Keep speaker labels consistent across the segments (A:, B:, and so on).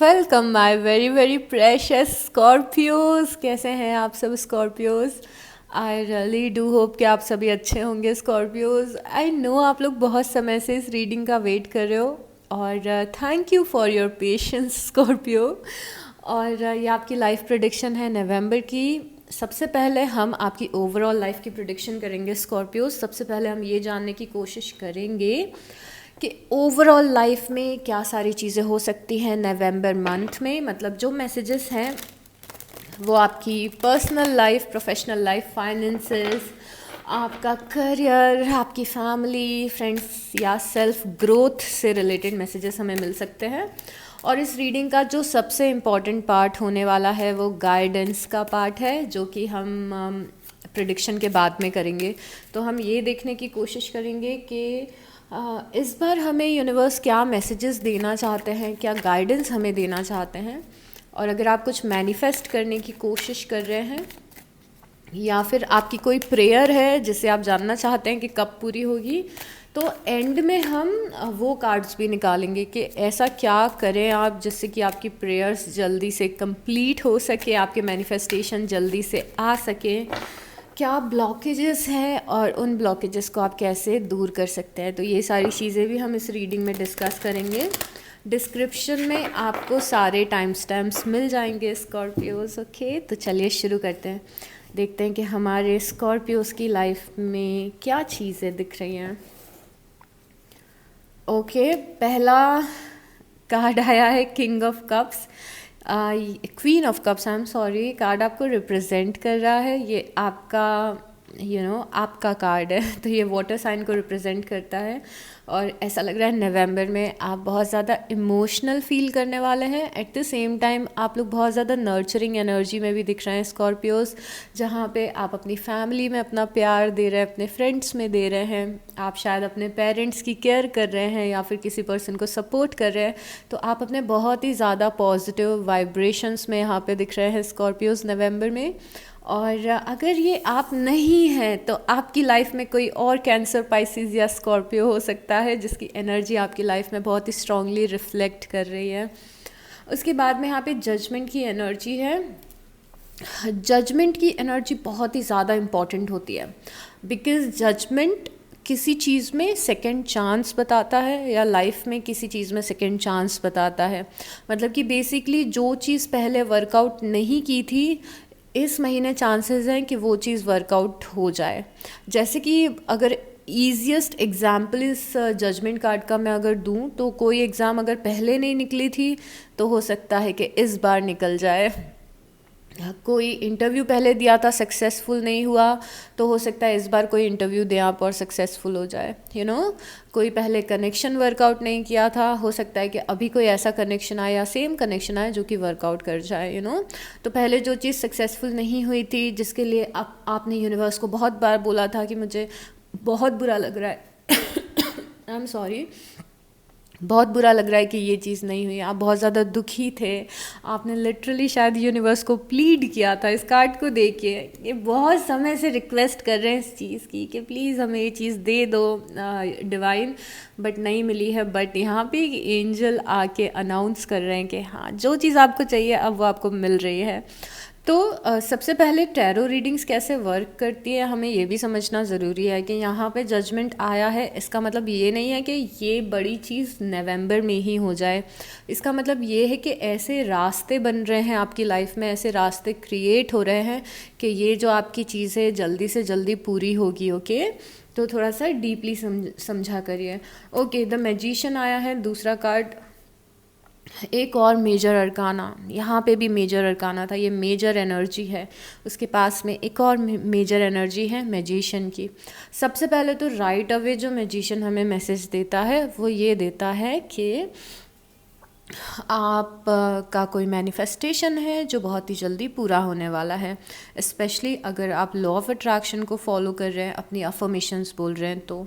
A: Welcome my very very precious Scorpios. कैसे हैं आप सब Scorpios? I really do hope कि आप सभी अच्छे होंगे स्कॉर्पियोज। आई नो आप लोग बहुत समय से इस रीडिंग का वेट कर रहे हो और thank you for your patience Scorpio. और ये आपकी लाइफ प्रेडिक्शन है नवंबर की। सबसे पहले हम आपकी ओवरऑल लाइफ की प्रेडिक्शन करेंगे स्कॉर्पियोज। सबसे पहले हम ये जानने की कोशिश करेंगे कि ओवरऑल लाइफ में क्या सारी चीज़ें हो सकती हैं नवंबर मंथ में। मतलब जो मैसेजेस हैं वो आपकी personal life, professional life, finances, आपका करियर, आपकी फैमिली, फ्रेंड्स या सेल्फ ग्रोथ से रिलेटेड मैसेजेस हमें मिल सकते हैं। और इस रीडिंग का जो सबसे इम्पॉर्टेंट पार्ट होने वाला है वो गाइडेंस का पार्ट है, जो कि हम प्रिडिक्शन के बाद में करेंगे। तो हम ये देखने की कोशिश करेंगे कि इस बार हमें यूनिवर्स क्या मैसेजेस देना चाहते हैं, क्या गाइडेंस हमें देना चाहते हैं। और अगर आप कुछ मैनिफेस्ट करने की कोशिश कर रहे हैं या फिर आपकी कोई प्रेयर है जिसे आप जानना चाहते हैं कि कब पूरी होगी, तो एंड में हम वो कार्ड्स भी निकालेंगे कि ऐसा क्या करें आप जिससे कि आपकी प्रेयर्स जल्दी से कंप्लीट हो सके, आपके मैनिफेस्टेशन जल्दी से आ सके, क्या ब्लॉकेजेस हैं और उन ब्लॉकेजेस को आप कैसे दूर कर सकते हैं। तो ये सारी चीज़ें भी हम इस रीडिंग में डिस्कस करेंगे। डिस्क्रिप्शन में आपको सारे टाइम स्टैम्प्स मिल जाएंगे स्कॉर्पियोज। ओके, तो चलिए शुरू करते हैं। देखते हैं कि हमारे स्कॉर्पियोज की लाइफ में क्या चीज़ें दिख रही हैं। ओके, पहला कार्ड आया है king of cups, queen of cups, I am sorry. Card आपको रिप्रेजेंट कर रहा है, ये आपका आपका कार्ड है। तो ये वाटर साइन को रिप्रेजेंट करता है और ऐसा लग रहा है नवंबर में आप बहुत ज़्यादा इमोशनल फील करने वाले हैं। एट द सेम टाइम आप लोग बहुत ज़्यादा नर्चरिंग एनर्जी में भी दिख रहे हैं स्कॉर्पियोज, जहाँ पे आप अपनी फैमिली में अपना प्यार दे रहे हैं, अपने फ्रेंड्स में दे रहे हैं, आप शायद अपने पेरेंट्स की केयर कर रहे हैं या फिर किसी पर्सन को सपोर्ट कर रहे हैं। तो आप अपने बहुत ही ज़्यादा पॉजिटिव वाइब्रेशंस में यहाँ पे दिख रहे हैं स्कॉर्पियोज नवंबर में। और अगर ये आप नहीं हैं तो आपकी लाइफ में कोई और कैंसर, पाइसिस या स्कॉर्पियो हो सकता है जिसकी एनर्जी आपकी लाइफ में बहुत ही स्ट्रांगली रिफ्लेक्ट कर रही है। उसके बाद में यहाँ पे जजमेंट की एनर्जी है। जजमेंट की एनर्जी बहुत ही ज़्यादा इम्पॉर्टेंट होती है, बिकॉज जजमेंट किसी चीज़ में सेकंड चांस बताता है या लाइफ में किसी चीज़ में सेकंड चांस बताता है। मतलब कि बेसिकली जो चीज़ पहले वर्कआउट नहीं की थी, इस महीने चांसेस हैं कि वो चीज़ वर्कआउट हो जाए। जैसे कि अगर ईजिएस्ट एग्जाम्पल इस जजमेंट कार्ड का मैं अगर दूं, तो कोई एग्ज़ाम अगर पहले नहीं निकली थी तो हो सकता है कि इस बार निकल जाए। कोई इंटरव्यू पहले दिया था, सक्सेसफुल नहीं हुआ, तो हो सकता है इस बार कोई इंटरव्यू दे आप और सक्सेसफुल हो जाए। कोई पहले कनेक्शन वर्कआउट नहीं किया था, हो सकता है कि अभी कोई ऐसा कनेक्शन आए या सेम कनेक्शन आए जो कि वर्कआउट कर जाए। तो पहले जो चीज़ सक्सेसफुल नहीं हुई थी, जिसके लिए आपने यूनिवर्स को बहुत बार बोला था कि मुझे बहुत बुरा लग रहा है आई एम सॉरी, बहुत बुरा लग रहा है कि ये चीज़ नहीं हुई, आप बहुत ज़्यादा दुखी थे, आपने लिटरली शायद यूनिवर्स को प्लीड किया था। इस कार्ड को देखिए, ये बहुत समय से रिक्वेस्ट कर रहे हैं इस चीज़ की कि प्लीज़ हमें ये चीज़ दे दो डिवाइन, बट नहीं मिली है। बट यहाँ पे एक एंजल आके अनाउंस कर रहे हैं कि हाँ, जो चीज़ आपको चाहिए अब वो आपको मिल रही है। तो सबसे पहले टैरो रीडिंग्स कैसे वर्क करती है हमें ये भी समझना ज़रूरी है कि यहाँ पे जजमेंट आया है, इसका मतलब ये नहीं है कि ये बड़ी चीज़ नवंबर में ही हो जाए। इसका मतलब ये है कि ऐसे रास्ते बन रहे हैं आपकी लाइफ में, ऐसे रास्ते क्रिएट हो रहे हैं कि ये जो आपकी चीज़ है जल्दी से जल्दी पूरी होगी। ओके, तो थोड़ा सा डीपली समझा करिए। ओके, द मैजिशियन आया है दूसरा कार्ड। एक और मेजर अरकाना, यहाँ पे भी मेजर अरकाना था, ये मेजर एनर्जी है। उसके पास में एक और मेजर एनर्जी है मैजिशियन की। सबसे पहले तो राइट अवे जो मैजिशियन हमें मैसेज देता है वो ये देता है कि आप का कोई मैनिफेस्टेशन है जो बहुत ही जल्दी पूरा होने वाला है। स्पेशली अगर आप लॉ ऑफ अट्रैक्शन को फॉलो कर रहे हैं, अपनी अफर्मेशंस बोल रहे हैं तो।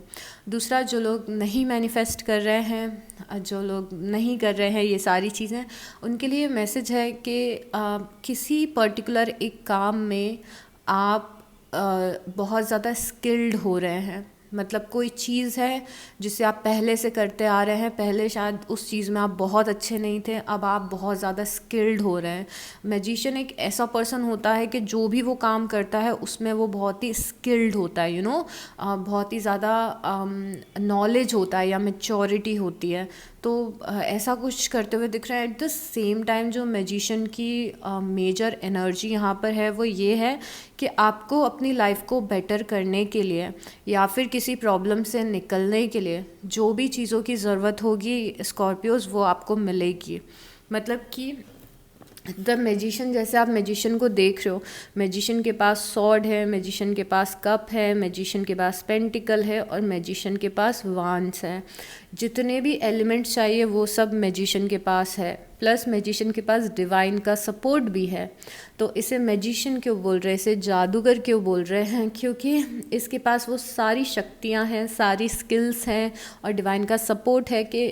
A: दूसरा, जो लोग नहीं मैनिफेस्ट कर रहे हैं, जो लोग नहीं कर रहे हैं ये सारी चीज़ें, उनके लिए मैसेज है कि किसी पर्टिकुलर एक काम में आप बहुत ज़्यादा स्किल्ड हो रहे हैं। मतलब कोई चीज़ है जिसे आप पहले से करते आ रहे हैं, पहले शायद उस चीज़ में आप बहुत अच्छे नहीं थे, अब आप बहुत ज़्यादा स्किल्ड हो रहे हैं। मैजिशियन एक ऐसा पर्सन होता है कि जो भी वो काम करता है उसमें वो बहुत ही स्किल्ड होता है, बहुत ही ज़्यादा नॉलेज होता है या मेच्योरिटी होती है। तो ऐसा कुछ करते हुए दिख रहा है। एट द सेम टाइम जो मैजिशियन की मेजर एनर्जी यहाँ पर है वो ये है कि आपको अपनी लाइफ को बेटर करने के लिए या फिर किसी प्रॉब्लम से निकलने के लिए जो भी चीज़ों की ज़रूरत होगी स्कॉर्पियोज, वो आपको मिलेगी। मतलब कि द मैजिशियन, जैसे आप मैजिशियन को देख रहे हो, मैजिशियन के पास सॉर्ड है, मैजिशियन के पास कप है, मैजिशियन के पास पेंटिकल है और मैजिशियन के पास वांड्स है। जितने भी एलिमेंट्स चाहिए वो सब मैजिशियन के पास है, प्लस मैजिशियन के पास डिवाइन का सपोर्ट भी है। तो इसे मैजिशियन क्यों बोल रहे हैं, इसे जादूगर क्यों बोल रहे हैं? क्योंकि इसके पास वो सारी शक्तियाँ हैं, सारी स्किल्स हैं और डिवाइन का सपोर्ट है कि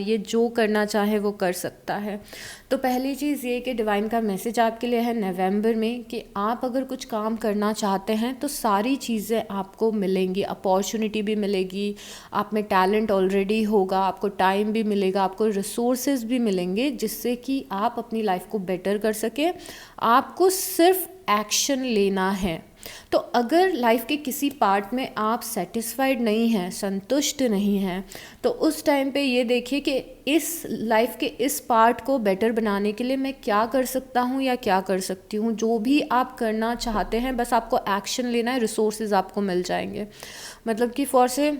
A: ये जो करना चाहे वो कर सकता है। तो पहली चीज़ ये कि डिवाइन का मैसेज आपके लिए है नवंबर में कि आप अगर कुछ काम करना चाहते हैं तो सारी चीज़ें आपको मिलेंगी, अपॉर्चुनिटी भी मिलेगी, आप में टैलेंट ऑलरेडी होगा, आपको टाइम भी मिलेगा, आपको रिसोर्सेज भी मिलेंगे जिससे कि आप अपनी लाइफ को बेटर कर सकें। आपको सिर्फ एक्शन लेना है। तो अगर लाइफ के किसी पार्ट में आप सेटिस्फाइड नहीं हैं, संतुष्ट नहीं हैं, तो उस टाइम पे ये देखिए कि इस लाइफ के इस पार्ट को बेटर बनाने के लिए मैं क्या कर सकता हूँ या क्या कर सकती हूँ। जो भी आप करना चाहते हैं बस आपको एक्शन लेना है, रिसोर्सेज आपको मिल जाएंगे। मतलब कि फॉर से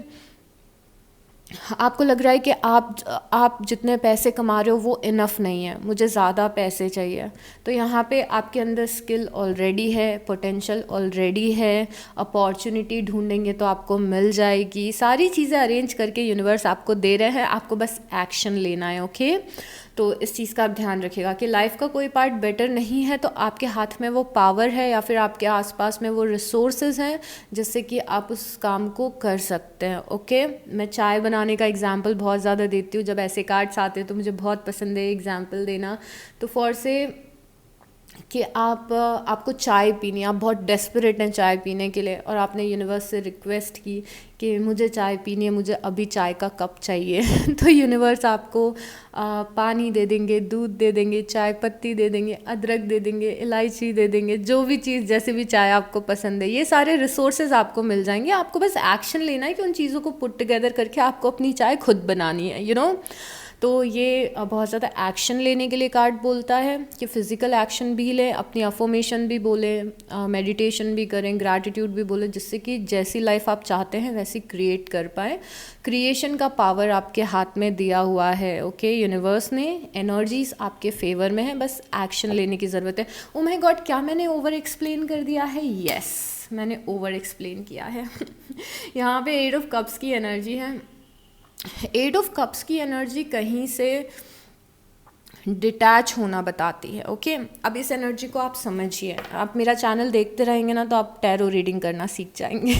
A: आपको लग रहा है कि आप जितने पैसे कमा रहे हो वो इनफ नहीं है, मुझे ज़्यादा पैसे चाहिए। तो यहाँ पे आपके अंदर स्किल ऑलरेडी है, पोटेंशियल ऑलरेडी है, अपॉर्चुनिटी ढूंढेंगे तो आपको मिल जाएगी। सारी चीज़ें अरेंज करके यूनिवर्स आपको दे रहे हैं, आपको बस एक्शन लेना है। ओके, तो इस चीज़ का आप ध्यान रखिएगा कि लाइफ का कोई पार्ट बेटर नहीं है तो आपके हाथ में वो पावर है या फिर आपके आसपास में वो रिसोर्सेज हैं जिससे कि आप उस काम को कर सकते हैं। ओके, मैं चाय बनाने का एग्जांपल बहुत ज़्यादा देती हूँ, जब ऐसे कार्ड्स आते हैं तो मुझे बहुत पसंद है एग्जांपल देना। तो फॉर से कि आपको चाय पीनी है, आप बहुत डेस्परेट हैं चाय पीने के लिए और आपने यूनिवर्स से रिक्वेस्ट की कि मुझे चाय पीनी है, मुझे अभी चाय का कप चाहिए तो यूनिवर्स आपको पानी दे देंगे, दूध दे देंगे, चाय पत्ती दे देंगे, अदरक दे देंगे, इलायची दे देंगे, जो भी चीज़ जैसे भी चाय आपको पसंद है, ये सारे रिसोर्सेज आपको मिल जाएंगे। आपको बस एक्शन लेना है कि उन चीज़ों को पुट टुगेदर करके आपको अपनी चाय खुद बनानी है, तो ये बहुत ज़्यादा एक्शन लेने के लिए कार्ड बोलता है कि फिज़िकल एक्शन भी लें, अपनी अफर्मेशन भी बोलें, मेडिटेशन भी करें, ग्रैटिट्यूड भी बोलें, जिससे कि जैसी लाइफ आप चाहते हैं वैसी क्रिएट कर पाएँ। क्रिएशन का पावर आपके हाथ में दिया हुआ है। ओके, यूनिवर्स ने एनर्जीज आपके फेवर में है, बस एक्शन लेने की ज़रूरत है। ओ माय गॉड, क्या मैंने ओवर एक्सप्लेन कर दिया है? यस, मैंने ओवर एक्सप्लेन किया है यहाँ पे 8 ऑफ कप्स की एनर्जी है। 8 ऑफ कप्स की एनर्जी कहीं से डिटैच होना बताती है। ओके, अब इस एनर्जी को आप समझिए। आप मेरा चैनल देखते रहेंगे ना तो आप टैरो रीडिंग करना सीख जाएंगे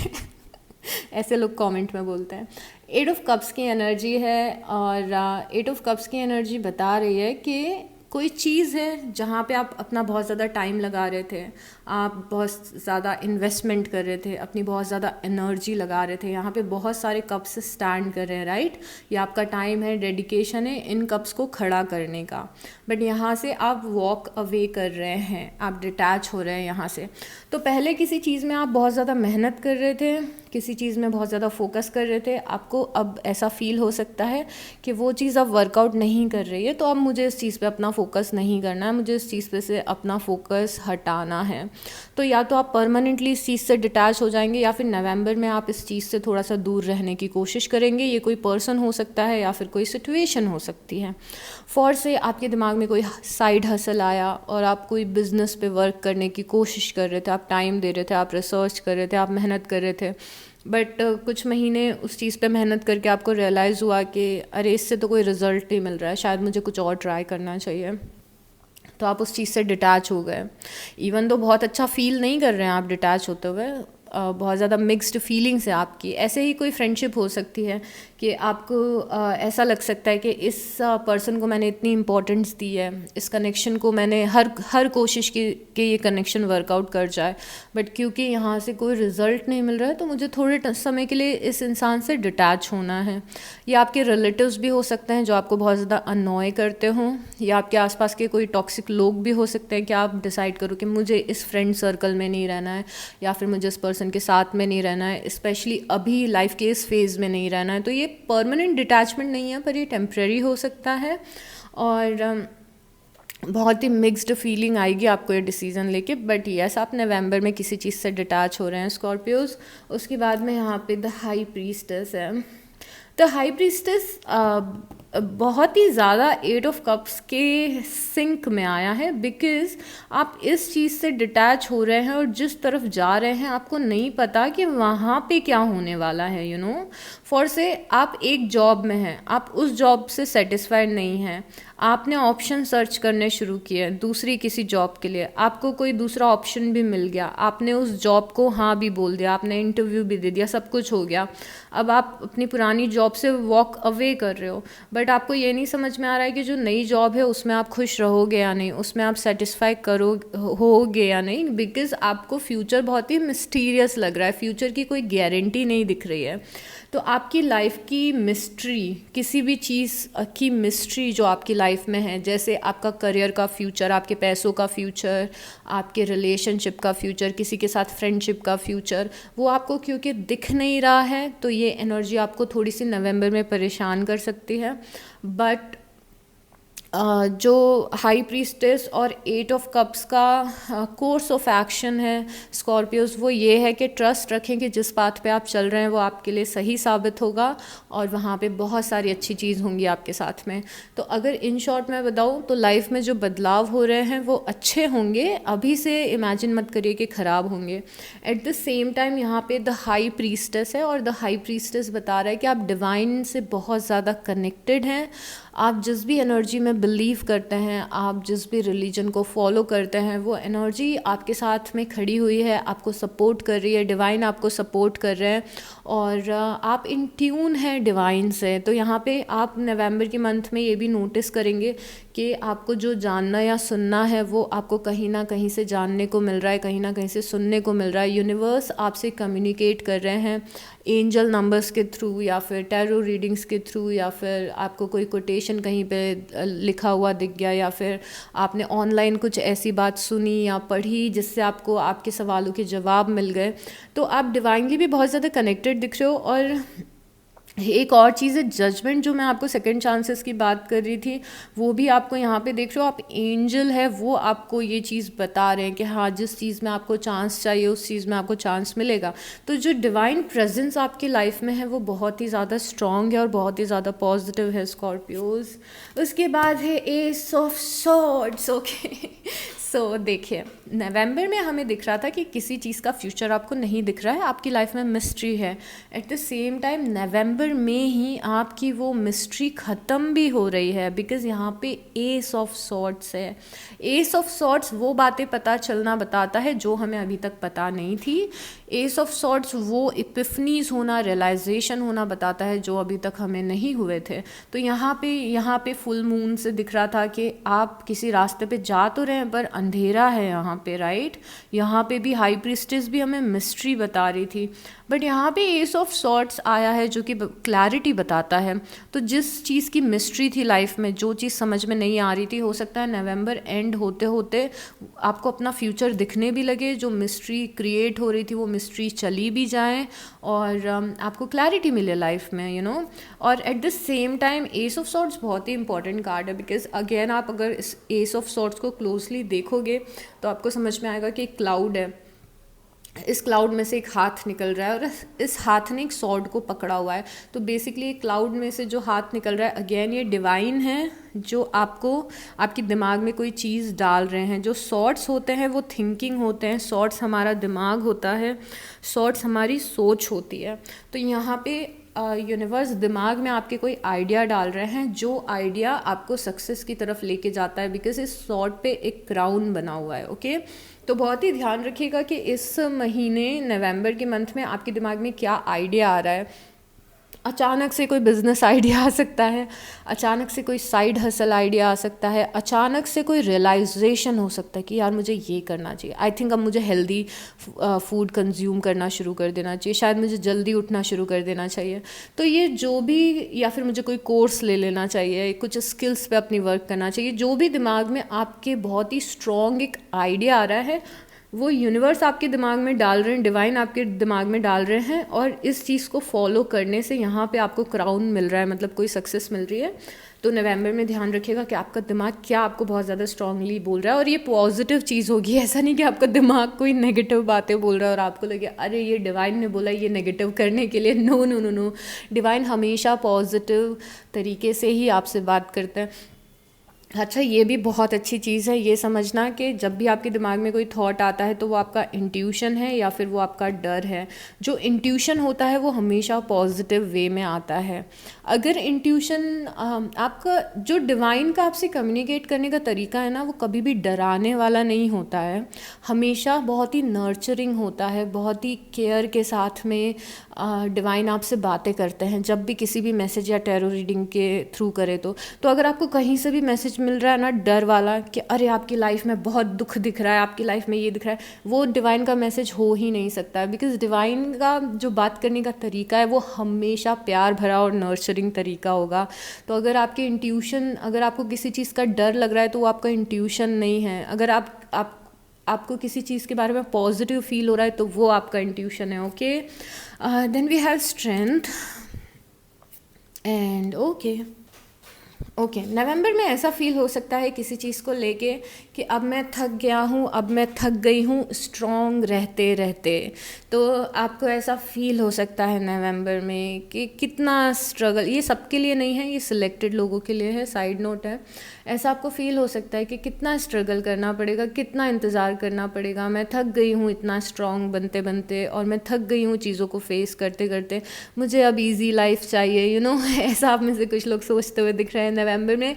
A: ऐसे लोग कमेंट में बोलते हैं। 8 ऑफ कप्स की एनर्जी है और 8 ऑफ कप्स की एनर्जी बता रही है कि कोई चीज़ है जहाँ पे आप अपना बहुत ज़्यादा टाइम लगा रहे थे, आप बहुत ज़्यादा इन्वेस्टमेंट कर रहे थे, अपनी बहुत ज़्यादा एनर्जी लगा रहे थे, यहाँ पे बहुत सारे कप्स स्टैंड कर रहे हैं, राइट? ये आपका टाइम है, डेडिकेशन है इन कप्स को खड़ा करने का। बट यहाँ से आप वॉक अवे कर रहे हैं, आप डिटैच हो रहे हैं यहाँ से। तो पहले किसी चीज़ में आप बहुत ज़्यादा मेहनत कर रहे थे, किसी चीज़ में बहुत ज़्यादा फोकस कर रहे थे, आपको अब ऐसा फील हो सकता है कि वो चीज़ अब वर्कआउट नहीं कर रही है, तो अब मुझे इस चीज़ पे अपना फोकस नहीं करना है, मुझे इस चीज़ पे से अपना फोकस हटाना है। तो या तो आप परमानेंटली इस चीज़ से डिटैच हो जाएंगे या फिर नवंबर में आप इस चीज़ से थोड़ा सा दूर रहने की कोशिश करेंगे। ये कोई पर्सन हो सकता है या फिर कोई सिचुएशन हो सकती है। फॉर से आपके दिमाग में कोई साइड हसल आया और आप कोई बिजनेस पे वर्क करने की कोशिश कर रहे थे, आप टाइम दे रहे थे, आप रिसर्च कर रहे थे, आप मेहनत कर रहे थे, बट कुछ महीने उस चीज़ पे मेहनत करके आपको रियलाइज़ हुआ कि अरे इससे तो कोई रिज़ल्ट नहीं मिल रहा है, शायद मुझे कुछ और ट्राई करना चाहिए। तो आप उस चीज़ से डिटैच हो गए। इवन तो बहुत अच्छा फील नहीं कर रहे हैं आप डिटैच होते हुए, बहुत ज़्यादा मिक्स्ड फीलिंग्स है आपकी। ऐसे ही कोई फ्रेंडशिप हो सकती है कि आपको ऐसा लग सकता है कि इस पर्सन को मैंने इतनी इम्पोर्टेंस दी है, इस कनेक्शन को मैंने हर कोशिश की कि ये कनेक्शन वर्कआउट कर जाए, बट क्योंकि यहाँ से कोई रिज़ल्ट नहीं मिल रहा है तो मुझे थोड़े समय के लिए इस इंसान से डिटैच होना है। या आपके रिलेटिव्स भी हो सकते हैं जो आपको बहुत ज़्यादा अनॉय करते हों, या आपके आसपास के कोई टॉक्सिक लोग भी हो सकते हैं कि आप डिसाइड करो कि मुझे इस फ्रेंड सर्कल में नहीं रहना है, या फिर मुझे इस पर्सन के साथ में नहीं रहना है, स्पेशली अभी लाइफ के इस फेज़ में नहीं रहना है। तो ये परमानेंट डिटैचमेंट नहीं है, पर ये टेम्प्रेरी हो सकता है, और बहुत ही मिक्स्ड फीलिंग आएगी आपको ये डिसीज़न लेके। बट यस, आप नवंबर में किसी चीज़ से डिटैच हो रहे हैं स्कॉर्पियोज। उसके बाद में यहाँ पे द हाई प्रीस्टेस है। द हाई प्रीस्टेस बहुत ही ज़्यादा 8 ऑफ कप्स के सिंक में आया है, बिकॉज आप इस चीज़ से डिटैच हो रहे हैं और जिस तरफ जा रहे हैं आपको नहीं पता कि वहाँ पे क्या होने वाला है। यू नो, फॉर से आप एक जॉब में हैं, आप उस जॉब से सेटिस्फाइड नहीं हैं, आपने ऑप्शन सर्च करने शुरू किए दूसरी किसी जॉब के लिए, आपको कोई दूसरा ऑप्शन भी मिल गया, आपने उस जॉब को हाँ भी बोल दिया, आपने इंटरव्यू भी दे दिया, सब कुछ हो गया, अब आप अपनी पुरानी जॉब से वॉक अवे कर रहे हो, बट आपको ये नहीं समझ में आ रहा है कि जो नई जॉब है उसमें आप खुश रहोगे या नहीं, उसमें आप सेटिस्फाई होगे या नहीं, बिकॉज आपको फ्यूचर बहुत ही मिस्टीरियस लग रहा है, फ्यूचर की कोई गारंटी नहीं दिख रही है। तो आपकी लाइफ की मिस्ट्री, किसी भी चीज़ की मिस्ट्री जो आपकी लाइफ में है, जैसे आपका करियर का फ्यूचर, आपके पैसों का फ्यूचर, आपके रिलेशनशिप का फ्यूचर, किसी के साथ फ्रेंडशिप का फ्यूचर, वो आपको क्योंकि दिख नहीं रहा है, तो ये एनर्जी आपको थोड़ी सी नवंबर में परेशान कर सकती है। बट जो हाई प्रीस्टेस और 8 ऑफ कप्स का कोर्स ऑफ एक्शन है स्कॉर्पियोज, वो ये है कि ट्रस्ट रखें कि जिस पाथ पे आप चल रहे हैं वो आपके लिए सही साबित होगा और वहाँ पे बहुत सारी अच्छी चीज़ होंगी आपके साथ में। तो अगर इन शॉर्ट मैं बताऊँ तो लाइफ में जो बदलाव हो रहे हैं वो अच्छे होंगे, अभी से इमेजिन मत करिए कि ख़राब होंगे। एट द सेम टाइम यहाँ पे द हाई प्रीस्टेस है, और द हाई प्रीस्टेस बता रहा है कि आप डिवाइन से बहुत ज़्यादा कनेक्टेड हैं, आप जिस भी एनर्जी में बिलीव करते हैं, आप जिस भी रिलीजन को फॉलो करते हैं, वो एनर्जी आपके साथ में खड़ी हुई है, आपको सपोर्ट कर रही है, डिवाइन आपको सपोर्ट कर रहे हैं, और आप इन ट्यून हैं डिवाइन से। तो यहाँ पे आप नवंबर के मंथ में ये भी नोटिस करेंगे कि आपको जो जानना या सुनना है वो आपको कहीं ना कहीं से जानने को मिल रहा है, कहीं ना कहीं से सुनने को मिल रहा है। यूनिवर्स आपसे कम्युनिकेट कर रहे हैं एंजल नंबर्स के थ्रू, या फिर टैरो रीडिंग्स के थ्रू, या फिर आपको कोई कोटेशन कहीं पे लिखा हुआ दिख गया, या फिर आपने ऑनलाइन कुछ ऐसी बात सुनी या पढ़ी जिससे आपको आपके सवालों के जवाब मिल गए। तो आप डिवाइनली भी बहुत ज़्यादा कनेक्टेड दिख रहे हो। और एक और चीज़ है जजमेंट, जो मैं आपको सेकंड चांसेस की बात कर रही थी, वो भी आपको यहाँ पे देख रहे हो। आप एंजल है, वो आपको ये चीज़ बता रहे हैं कि हाँ, जिस चीज़ में आपको चांस चाहिए उस चीज़ में आपको चांस मिलेगा। तो जो डिवाइन प्रेजेंस आपकी लाइफ में है वो बहुत ही ज़्यादा स्ट्रॉन्ग है और बहुत ही ज़्यादा पॉजिटिव है स्कॉर्पियोज। उसके बाद है एस ऑफ सॉर्ड्स। ओके, सो देखिए, नवंबर में हमें दिख रहा था कि किसी चीज़ का फ्यूचर आपको नहीं दिख रहा है, आपकी लाइफ में मिस्ट्री है। एट द सेम टाइम नवंबर में ही आपकी वो मिस्ट्री ख़त्म भी हो रही है, बिकॉज़ यहाँ पे एस ऑफ सॉर्ड्स है। एस ऑफ सॉर्ड्स वो बातें पता चलना बताता है जो हमें अभी तक पता नहीं थी। एस ऑफ सॉर्ड्स वो इपिफनीज होना, रियलाइजेशन होना बताता है जो अभी तक हमें नहीं हुए थे। तो यहाँ पे फुल मून से दिख रहा था कि आप किसी रास्ते पे जा तो रहे हैं पर अंधेरा है यहाँ पे, राइट। यहाँ पे भी हाई प्रीस्टेस भी हमें मिस्ट्री बता रही थी, बट यहाँ पे एस ऑफ सॉर्ड्स आया है जो कि क्लैरिटी बताता है। तो जिस चीज़ की मिस्ट्री थी लाइफ में, जो चीज़ समझ में नहीं आ रही थी, हो सकता है नवंबर एंड होते होते आपको अपना फ्यूचर दिखने भी लगे, जो मिस्ट्री क्रिएट हो रही थी वो मिस्ट्री चली भी जाए और आपको क्लैरिटी मिले लाइफ में, यू नो। और at the same time S of swords बहुत ही इंपॉर्टेंट कार्ड है, बिकॉज अगेन आप अगर इस एस ऑफ सॉर्ड्स को क्लोजली देखोगे तो आपको समझ में आएगा कि एक क्लाउड है, इस क्लाउड में से एक हाथ निकल रहा है और इस हाथ ने एक सॉर्ड को पकड़ा हुआ है। तो बेसिकली एक क्लाउड में से जो हाथ निकल रहा है, अगेन ये डिवाइन है जो आपको आपके दिमाग में कोई चीज़ डाल रहे हैं। जो सॉर्ड्स होते हैं वो थिंकिंग होते हैं, सॉर्ड्स हमारा दिमाग होता है, सॉर्ड्स हमारी सोच होती है। तो यहाँ पे यूनिवर्स दिमाग में आपके कोई आइडिया डाल रहे हैं, जो आइडिया आपको सक्सेस की तरफ लेके जाता है, बिकॉज इस सॉर्ड पे एक क्राउन बना हुआ है। ओके, तो बहुत ही ध्यान रखिएगा कि इस महीने नवंबर के मंथ में आपके दिमाग में क्या आइडिया आ रहा है। अचानक से कोई बिजनेस आइडिया आ सकता है, अचानक से कोई साइड हसल आइडिया आ सकता है, अचानक से कोई रियलाइजेशन हो सकता है कि यार मुझे ये करना चाहिए, आई थिंक अब मुझे हेल्दी फूड कंज्यूम करना शुरू कर देना चाहिए, शायद मुझे जल्दी उठना शुरू कर देना चाहिए। तो ये जो भी, या फिर मुझे कोई कोर्स ले लेना चाहिए, कुछ स्किल्स पे अपनी वर्क करना चाहिए, जो भी दिमाग में आपके बहुत ही स्ट्रॉन्ग एक आइडिया आ रहा है, वो यूनिवर्स आपके दिमाग में डाल रहे हैं, डिवाइन आपके दिमाग में डाल रहे हैं, और इस चीज़ को फॉलो करने से यहाँ पे आपको क्राउन मिल रहा है, मतलब कोई सक्सेस मिल रही है। तो नवंबर में ध्यान रखिएगा कि आपका दिमाग क्या आपको बहुत ज़्यादा स्ट्रांगली बोल रहा है, और ये पॉजिटिव चीज़ होगी। ऐसा नहीं कि आपका दिमाग कोई नेगेटिव बातें बोल रहा है और आपको लगे अरे ये डिवाइन ने बोला ये नेगेटिव करने के लिए। No no no no, divine हमेशा पॉजिटिव तरीके से ही आपसे बात करते हैं। अच्छा, ये भी बहुत अच्छी चीज़ है ये समझना कि जब भी आपके दिमाग में कोई थॉट आता है तो वो आपका इंट्यूशन है या फिर वो आपका डर है। जो इंट्यूशन होता है वो हमेशा पॉजिटिव वे में आता है। अगर इंट्यूशन आपका जो डिवाइन का आपसे कम्युनिकेट करने का तरीका है ना, वो कभी भी डराने वाला नहीं होता है, हमेशा बहुत ही नर्चरिंग होता है, बहुत ही केयर के साथ में डिवाइन आपसे बातें करते हैं जब भी किसी भी मैसेज या टैरो रीडिंग के थ्रू करे। तो अगर आपको कहीं से भी मैसेज मिल रहा है ना डर वाला कि अरे आपकी लाइफ में बहुत दुख दिख रहा है, आपकी लाइफ में ये दिख रहा है, वो डिवाइन का मैसेज हो ही नहीं सकता है। बिकॉज डिवाइन का जो बात करने का तरीका है वो हमेशा प्यार भरा और नर्चरिंग तरीका होगा। तो अगर आपके इंट्यूशन, अगर आपको किसी चीज़ का डर लग रहा है तो वो आपका इंट्यूशन नहीं है। अगर आपको किसी चीज़ के बारे में पॉजिटिव फील हो रहा है तो वो आपका इंट्यूशन है। Okay, then we have strength and okay, नवंबर में ऐसा फील हो सकता है किसी चीज़ को लेके कि अब मैं थक गया हूँ, अब मैं थक गई हूँ स्ट्रॉन्ग रहते रहते। तो आपको ऐसा फील हो सकता है नवंबर में कि कितना स्ट्रगल, ये सबके लिए नहीं है, ये सिलेक्टेड लोगों के लिए है, साइड नोट है। ऐसा आपको फील हो सकता है कि कितना स्ट्रगल करना पड़ेगा, कितना इंतज़ार करना पड़ेगा, मैं थक गई हूँ इतना स्ट्रॉन्ग बनते बनते, और मैं थक गई हूँ चीज़ों को फेस करते करते, मुझे अब इजी लाइफ चाहिए, यू नो। ऐसा आप में से कुछ लोग सोचते हुए दिख रहे हैं नवंबर में।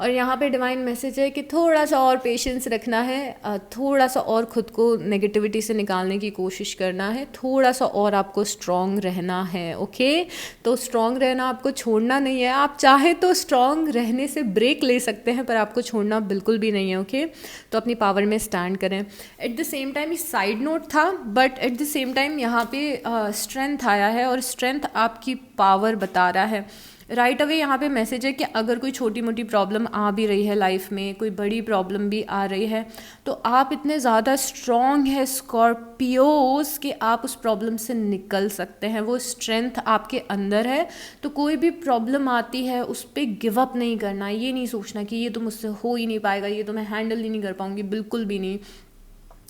A: और यहाँ पे डिवाइन मैसेज है कि थोड़ा सा और पेशेंस रखना है, थोड़ा सा और खुद को नेगेटिविटी से निकालने की कोशिश करना है, थोड़ा सा और आपको स्ट्रॉन्ग रहना है। ओके, तो स्ट्रॉन्ग रहना आपको छोड़ना नहीं है। आप चाहे तो स्ट्रॉन्ग रहने से ब्रेक ले सकते हैं, पर आपको छोड़ना बिल्कुल भी नहीं है। ओके, तो अपनी पावर में स्टैंड करें। एट द सेम टाइम ये साइड नोट था, but at the same time यहाँ पे स्ट्रेंथ आया है, और स्ट्रेंथ आपकी पावर बता रहा है। राइट अवे यहाँ पे मैसेज है कि अगर कोई छोटी मोटी प्रॉब्लम आ भी रही है लाइफ में, कोई बड़ी प्रॉब्लम भी आ रही है, तो आप इतने ज़्यादा स्ट्रॉन्ग है स्कॉर्पियोस कि आप उस प्रॉब्लम से निकल सकते हैं। वो स्ट्रेंथ आपके अंदर है। तो कोई भी प्रॉब्लम आती है उस पर गिव अप नहीं करना, ये नहीं सोचना कि ये तो मुझसे हो ही नहीं पाएगा, ये तो मैं हैंडल ही नहीं कर पाऊँगी, बिल्कुल भी नहीं।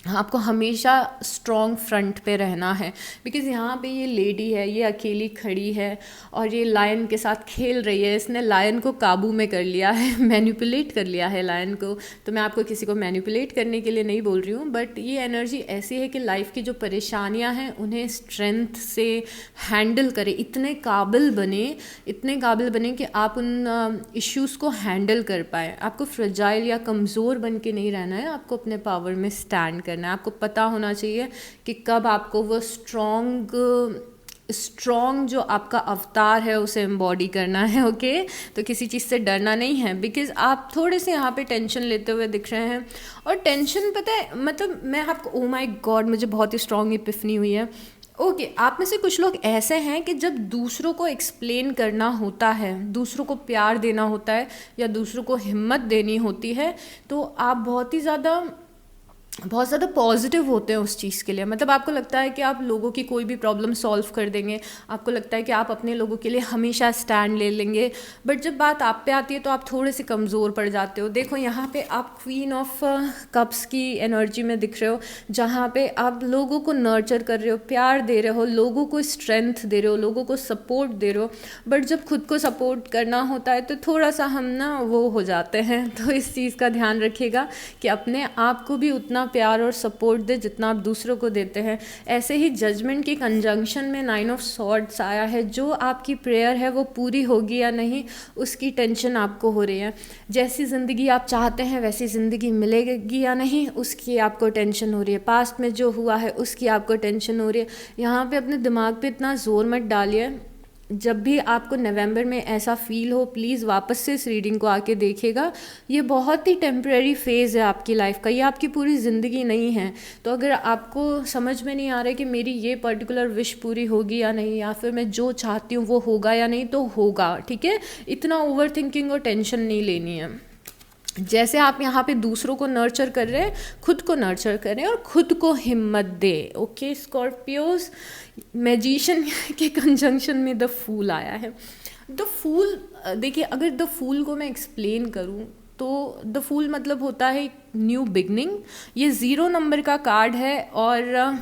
A: आपको हमेशा स्ट्रॉन्ग फ्रंट पे रहना है। बिकॉज़ यहाँ पे ये लेडी है, ये अकेली खड़ी है और ये लायन के साथ खेल रही है। इसने लायन को काबू में कर लिया है, मैनिपुलेट कर लिया है लायन को। तो मैं आपको किसी को मैनिपुलेट करने के लिए नहीं बोल रही हूँ, बट ये एनर्जी ऐसी है कि लाइफ की जो परेशानियाँ हैं उन्हें स्ट्रेंथ से हैंडल करें, इतने काबिल बने कि आप उन इश्यूज़ को हैंडल कर पाएँ। आपको फ्रेजाइल या कमज़ोर बन के नहीं रहना है, आपको अपने पावर में स्टैंड करना है। आपको पता होना चाहिए कि कब आपको वो स्ट्रॉन्ग जो आपका अवतार है उसे एम्बॉडी करना है। ओके, तो किसी चीज़ से डरना नहीं है। बिकॉज आप थोड़े से यहाँ पे टेंशन लेते हुए दिख रहे हैं, और टेंशन पता है मतलब मैं आपको, ओ माय गॉड, मुझे बहुत ही स्ट्रॉन्ग इपिफनी हुई है। ओके, आप में से कुछ लोग ऐसे हैं कि जब दूसरों को एक्सप्लेन करना होता है, दूसरों को प्यार देना होता है या दूसरों को हिम्मत देनी होती है, तो आप बहुत ज़्यादा पॉजिटिव होते हैं उस चीज़ के लिए। मतलब आपको लगता है कि आप लोगों की कोई भी प्रॉब्लम सॉल्व कर देंगे, आपको लगता है कि आप अपने लोगों के लिए हमेशा स्टैंड ले लेंगे। बट जब बात आप पे आती है तो आप थोड़े से कमज़ोर पड़ जाते हो। देखो यहाँ पे आप क्वीन ऑफ कप्स की एनर्जी में दिख रहे हो, जहाँ पे आप लोगों को नर्चर कर रहे हो, प्यार दे रहे हो, लोगों को स्ट्रेंथ दे रहे हो, लोगों को सपोर्ट दे रहे हो। बट जब खुद को सपोर्ट करना होता है तो थोड़ा सा हम ना वो हो जाते हैं। तो इस चीज़ का ध्यान रखिएगा कि अपने आप को भी उतना प्यार और सपोर्ट दे जितना आप दूसरों को देते हैं। ऐसे ही जजमेंट की कंजंक्शन में 9 ऑफ स्वॉर्ड्स आया है। जो आपकी प्रेयर है वो पूरी होगी या नहीं, उसकी टेंशन आपको हो रही है। जैसी ज़िंदगी आप चाहते हैं वैसी ज़िंदगी मिलेगी या नहीं, उसकी आपको टेंशन हो रही है। पास्ट में जो हुआ है उसकी आपको टेंशन हो रही है। यहाँ पे अपने दिमाग पे इतना ज़ोर मत डालिए। जब भी आपको नवंबर में ऐसा फील हो, प्लीज़ वापस से इस रीडिंग को आके देखिएगा। ये बहुत ही टेम्परेरी फेज़ है आपकी लाइफ का, ये आपकी पूरी ज़िंदगी नहीं है। तो अगर आपको समझ में नहीं आ रहा है कि मेरी ये पर्टिकुलर विश पूरी होगी या नहीं, या फिर मैं जो चाहती हूँ वो होगा या नहीं, तो होगा, ठीक है। इतना ओवर थिंकिंग और टेंशन नहीं लेनी है। जैसे आप यहाँ पे दूसरों को नर्चर कर रहे हैं, खुद को नर्चर करें और खुद को हिम्मत दे। ओके स्कॉर्पियोज, मैजिशियन के कंजंक्शन में द फूल आया है। द फूल, देखिए अगर द फूल को मैं एक्सप्लेन करूँ तो द फूल मतलब होता है न्यू बिगनिंग। ये 0 नंबर का कार्ड है और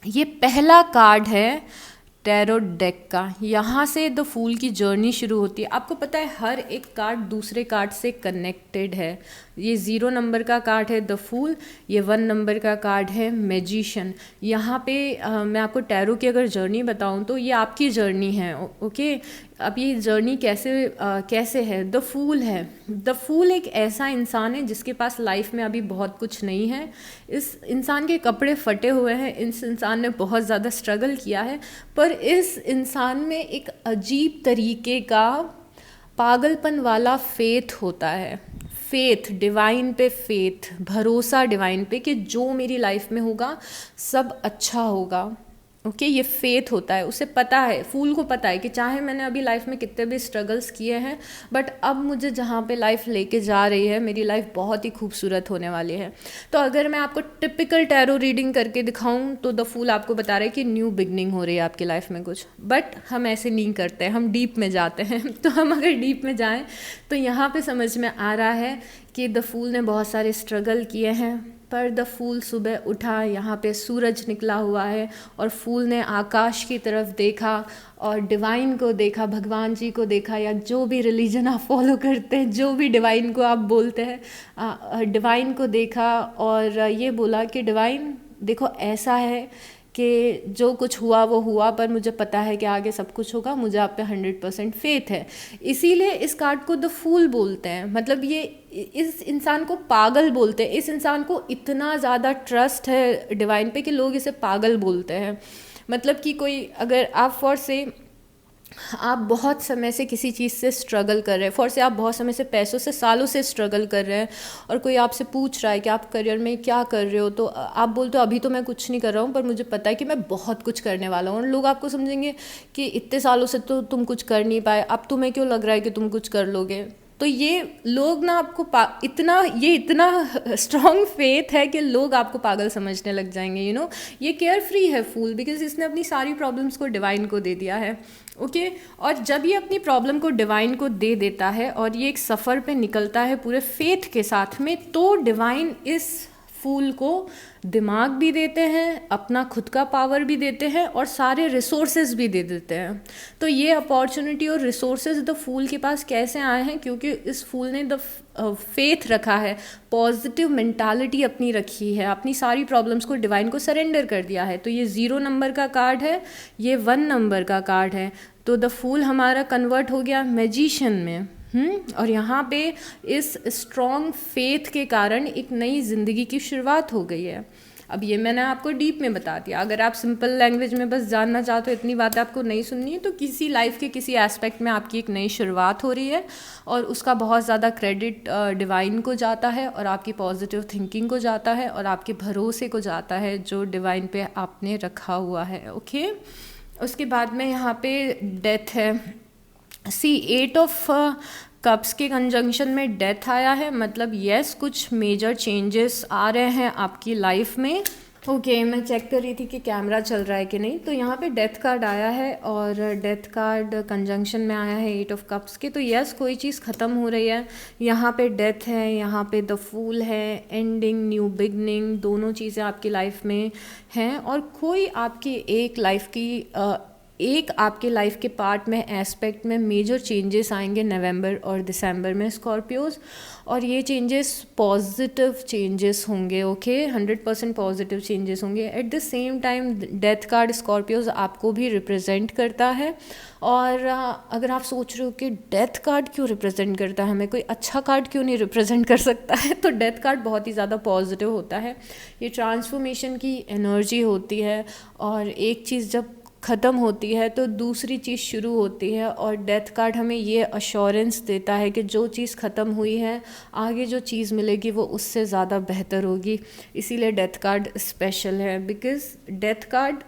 A: ये पहला कार्ड है टैरो डेक का। यहाँ से द फूल की जर्नी शुरू होती है। आपको पता है हर एक कार्ड दूसरे कार्ड से कनेक्टेड है। ये 0 नंबर का कार्ड है द फूल, ये 1 नंबर का कार्ड है मैजिशियन। यहाँ पे मैं आपको टैरो की अगर जर्नी बताऊँ तो ये आपकी जर्नी है। ओके, अब ये जर्नी कैसे है, द फूल है। द फूल एक ऐसा इंसान है जिसके पास लाइफ में अभी बहुत कुछ नहीं है। इस इंसान के कपड़े फटे हुए हैं, इस इंसान ने बहुत ज़्यादा स्ट्रगल किया है, पर इस इंसान में एक अजीब तरीके का पागलपन वाला फेथ होता है। फेथ, डिवाइन पे फेथ, भरोसा डिवाइन पे कि जो मेरी लाइफ में होगा सब अच्छा होगा। ओके, ये फेथ होता है। उसे पता है, फूल को पता है कि चाहे मैंने अभी लाइफ में कितने भी स्ट्रगल्स किए हैं, बट अब मुझे जहाँ पे लाइफ लेके जा रही है, मेरी लाइफ बहुत ही खूबसूरत होने वाली है। तो अगर मैं आपको टिपिकल टैरो रीडिंग करके दिखाऊं तो द फूल आपको बता रहा है कि न्यू बिगनिंग हो रही है आपकी लाइफ में कुछ। बट हम ऐसे नहीं करते, हम डीप में जाते हैं। तो हम अगर डीप में जाएँ तो यहाँ पर समझ में आ रहा है कि द फूल ने बहुत सारे स्ट्रगल किए हैं, पर द फूल सुबह उठा, यहाँ पे सूरज निकला हुआ है और फूल ने आकाश की तरफ देखा और डिवाइन को देखा, भगवान जी को देखा, या जो भी रिलीजन आप फॉलो करते हैं, जो भी डिवाइन को आप बोलते हैं, डिवाइन को देखा और ये बोला कि डिवाइन देखो ऐसा है कि जो कुछ हुआ वो हुआ, पर मुझे पता है कि आगे सब कुछ होगा, मुझे आप पे 100% फेथ है। इसीलिए इस कार्ड को द फूल बोलते हैं। मतलब ये इस इंसान को पागल बोलते हैं। इस इंसान को इतना ज़्यादा ट्रस्ट है डिवाइन पे कि लोग इसे पागल बोलते हैं। मतलब कि कोई, अगर आप फॉर से आप बहुत समय से किसी चीज़ से स्ट्रगल कर रहे हैं, फॉर से आप बहुत समय से पैसों से सालों से स्ट्रगल कर रहे हैं, और कोई आपसे पूछ रहा है कि आप करियर में क्या कर रहे हो, तो आप बोलते हो अभी तो मैं कुछ नहीं कर रहा हूँ, पर मुझे पता है कि मैं बहुत कुछ करने वाला हूँ। और लोग आपको समझेंगे कि इतने सालों से तो तुम कुछ कर नहीं पाए, अब तुम्हें क्यों लग रहा है कि तुम कुछ कर लोगे। तो ये लोग ना आपको इतना स्ट्रॉन्ग फेथ है कि लोग आपको पागल समझने लग जाएंगे। ये केयर फ्री है फूल, बिकॉज इसने अपनी सारी प्रॉब्लम्स को डिवाइन को दे दिया है। ओके, और जब ये अपनी प्रॉब्लम को डिवाइन को दे देता है और ये एक सफ़र पे निकलता है पूरे फेथ के साथ में, तो डिवाइन इस फूल को दिमाग भी देते हैं, अपना खुद का पावर भी देते हैं और सारे रिसोर्सेज भी दे देते हैं। तो ये अपॉर्चुनिटी और रिसोर्सेज द फूल के पास कैसे आए हैं, क्योंकि इस फूल ने द फेथ रखा है, पॉजिटिव मेंटालिटी अपनी रखी है, अपनी सारी प्रॉब्लम्स को डिवाइन को सरेंडर कर दिया है। तो ये 0 नंबर का कार्ड है, ये 1 नंबर का कार्ड है। तो द फूल हमारा कन्वर्ट हो गया मैजिशियन में। और यहाँ पे इस स्ट्रॉन्ग फेथ के कारण एक नई ज़िंदगी की शुरुआत हो गई है। अब ये मैंने आपको डीप में बता दिया। अगर आप सिंपल लैंग्वेज में बस जानना चाहते हो, इतनी बातें आपको नहीं सुननी है, तो किसी लाइफ के किसी एस्पेक्ट में आपकी एक नई शुरुआत हो रही है और उसका बहुत ज़्यादा क्रेडिट डिवाइन को जाता है और आपकी पॉजिटिव थिंकिंग को जाता है और आपके भरोसे को जाता है जो डिवाइन पे आपने रखा हुआ है। ओके, उसके बाद में यहाँ पे डेथ है। सी 8 ऑफ कप्स के कंजंक्शन में डेथ आया है, मतलब यस कुछ मेजर चेंजेस आ रहे हैं आपकी लाइफ में। ओके, मैं चेक कर रही थी कि कैमरा चल रहा है कि नहीं। तो यहाँ पे डेथ कार्ड आया है और डेथ कार्ड कंजंक्शन में आया है 8 ऑफ कप्स के। तो यस कोई चीज़ ख़त्म हो रही है। यहाँ पे डेथ है, यहाँ पे द फूल है, एंडिंग, न्यू बिगनिंग, दोनों चीज़ें आपकी लाइफ में हैं। और कोई आपकी एक आपके लाइफ के पार्ट में एस्पेक्ट में मेजर चेंजेस आएंगे नवंबर और दिसंबर में स्कॉर्पियोज, और ये चेंजेस पॉजिटिव चेंजेस होंगे। ओके, 100% पॉजिटिव चेंजेस होंगे। At the same time death card Scorpios आपको भी रिप्रेजेंट करता है। और अगर आप सोच रहे हो कि डेथ कार्ड क्यों रिप्रेजेंट करता है, हमें कोई अच्छा कार्ड क्यों नहीं रिप्रेजेंट कर सकता है, तो डेथ कार्ड बहुत ही ज़्यादा पॉजिटिव होता है। ये ट्रांसफॉर्मेशन की एनर्जी होती है, और एक चीज़ जब ख़त्म होती है तो दूसरी चीज़ शुरू होती है, और डेथ कार्ड हमें ये अश्योरेंस देता है कि जो चीज़ ख़त्म हुई है आगे जो चीज़ मिलेगी वो उससे ज़्यादा बेहतर होगी। इसीलिए डेथ कार्ड स्पेशल है, बिकॉज़ डेथ कार्ड